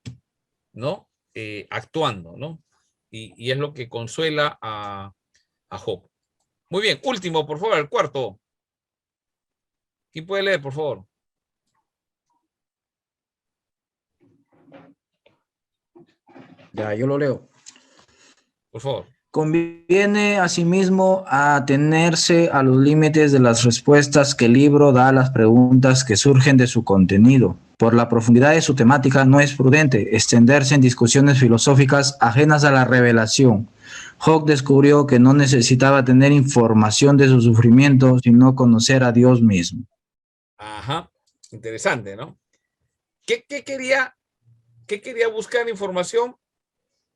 ¿no? Actuando, ¿no? Y es lo que consuela a Job. Muy bien, último, por favor, el cuarto. ¿Quién puede leer, por favor? Ya, yo lo leo. Por favor. Conviene asimismo atenerse a los límites de las respuestas que el libro da a las preguntas que surgen de su contenido. Por la profundidad de su temática, no es prudente extenderse en discusiones filosóficas ajenas a la revelación. Job descubrió que no necesitaba tener información de su sufrimiento, sino conocer a Dios mismo. Ajá, interesante, ¿no? ¿Qué quería buscar información?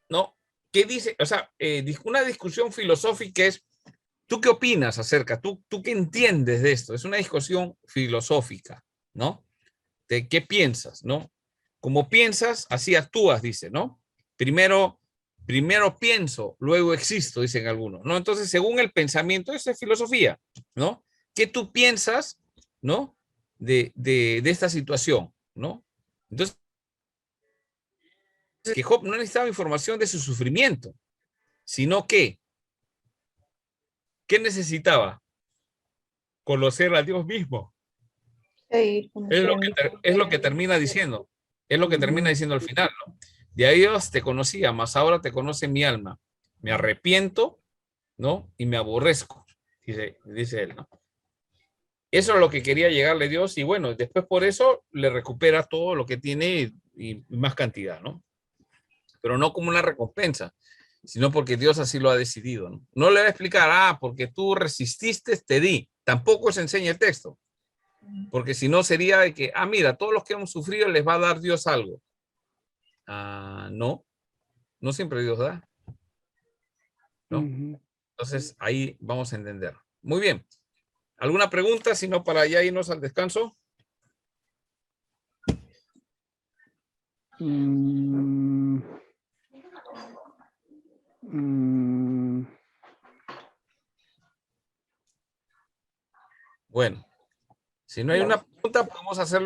¿No? ¿Qué dice? O sea, una discusión filosófica es, ¿tú qué opinas acerca? ¿Tú qué entiendes de esto? Es una discusión filosófica, ¿no? De qué piensas, ¿no? Como piensas, así actúas, dice, ¿no? Primero pienso, luego existo, dicen algunos, ¿no? Entonces, según el pensamiento, eso es filosofía, ¿no? ¿Qué tú piensas, ¿no? De esta situación, ¿no? Entonces, que Job no necesitaba información de su sufrimiento, sino que, ¿qué necesitaba? Conocer a Dios mismo. Sí, Es lo que termina diciendo. Es lo que termina diciendo al final, ¿no? De ahí Dios te conocía, mas ahora te conoce mi alma. Me arrepiento, ¿no? Y me aborrezco, dice él, ¿no? Eso es lo que quería llegarle Dios y bueno, después por eso le recupera todo lo que tiene y más cantidad, ¿no? Pero no como una recompensa, sino porque Dios así lo ha decidido, ¿no? No le va a explicar, porque tú resististe, te di. Tampoco se enseña el texto. Porque si no sería de que, mira, todos los que hemos sufrido les va a dar Dios algo. No siempre Dios da, ¿no? Entonces ahí vamos a entender. Muy bien. ¿Alguna pregunta? Si no, para ya irnos al descanso. Bueno, si no hay una pregunta, podemos hacerlo.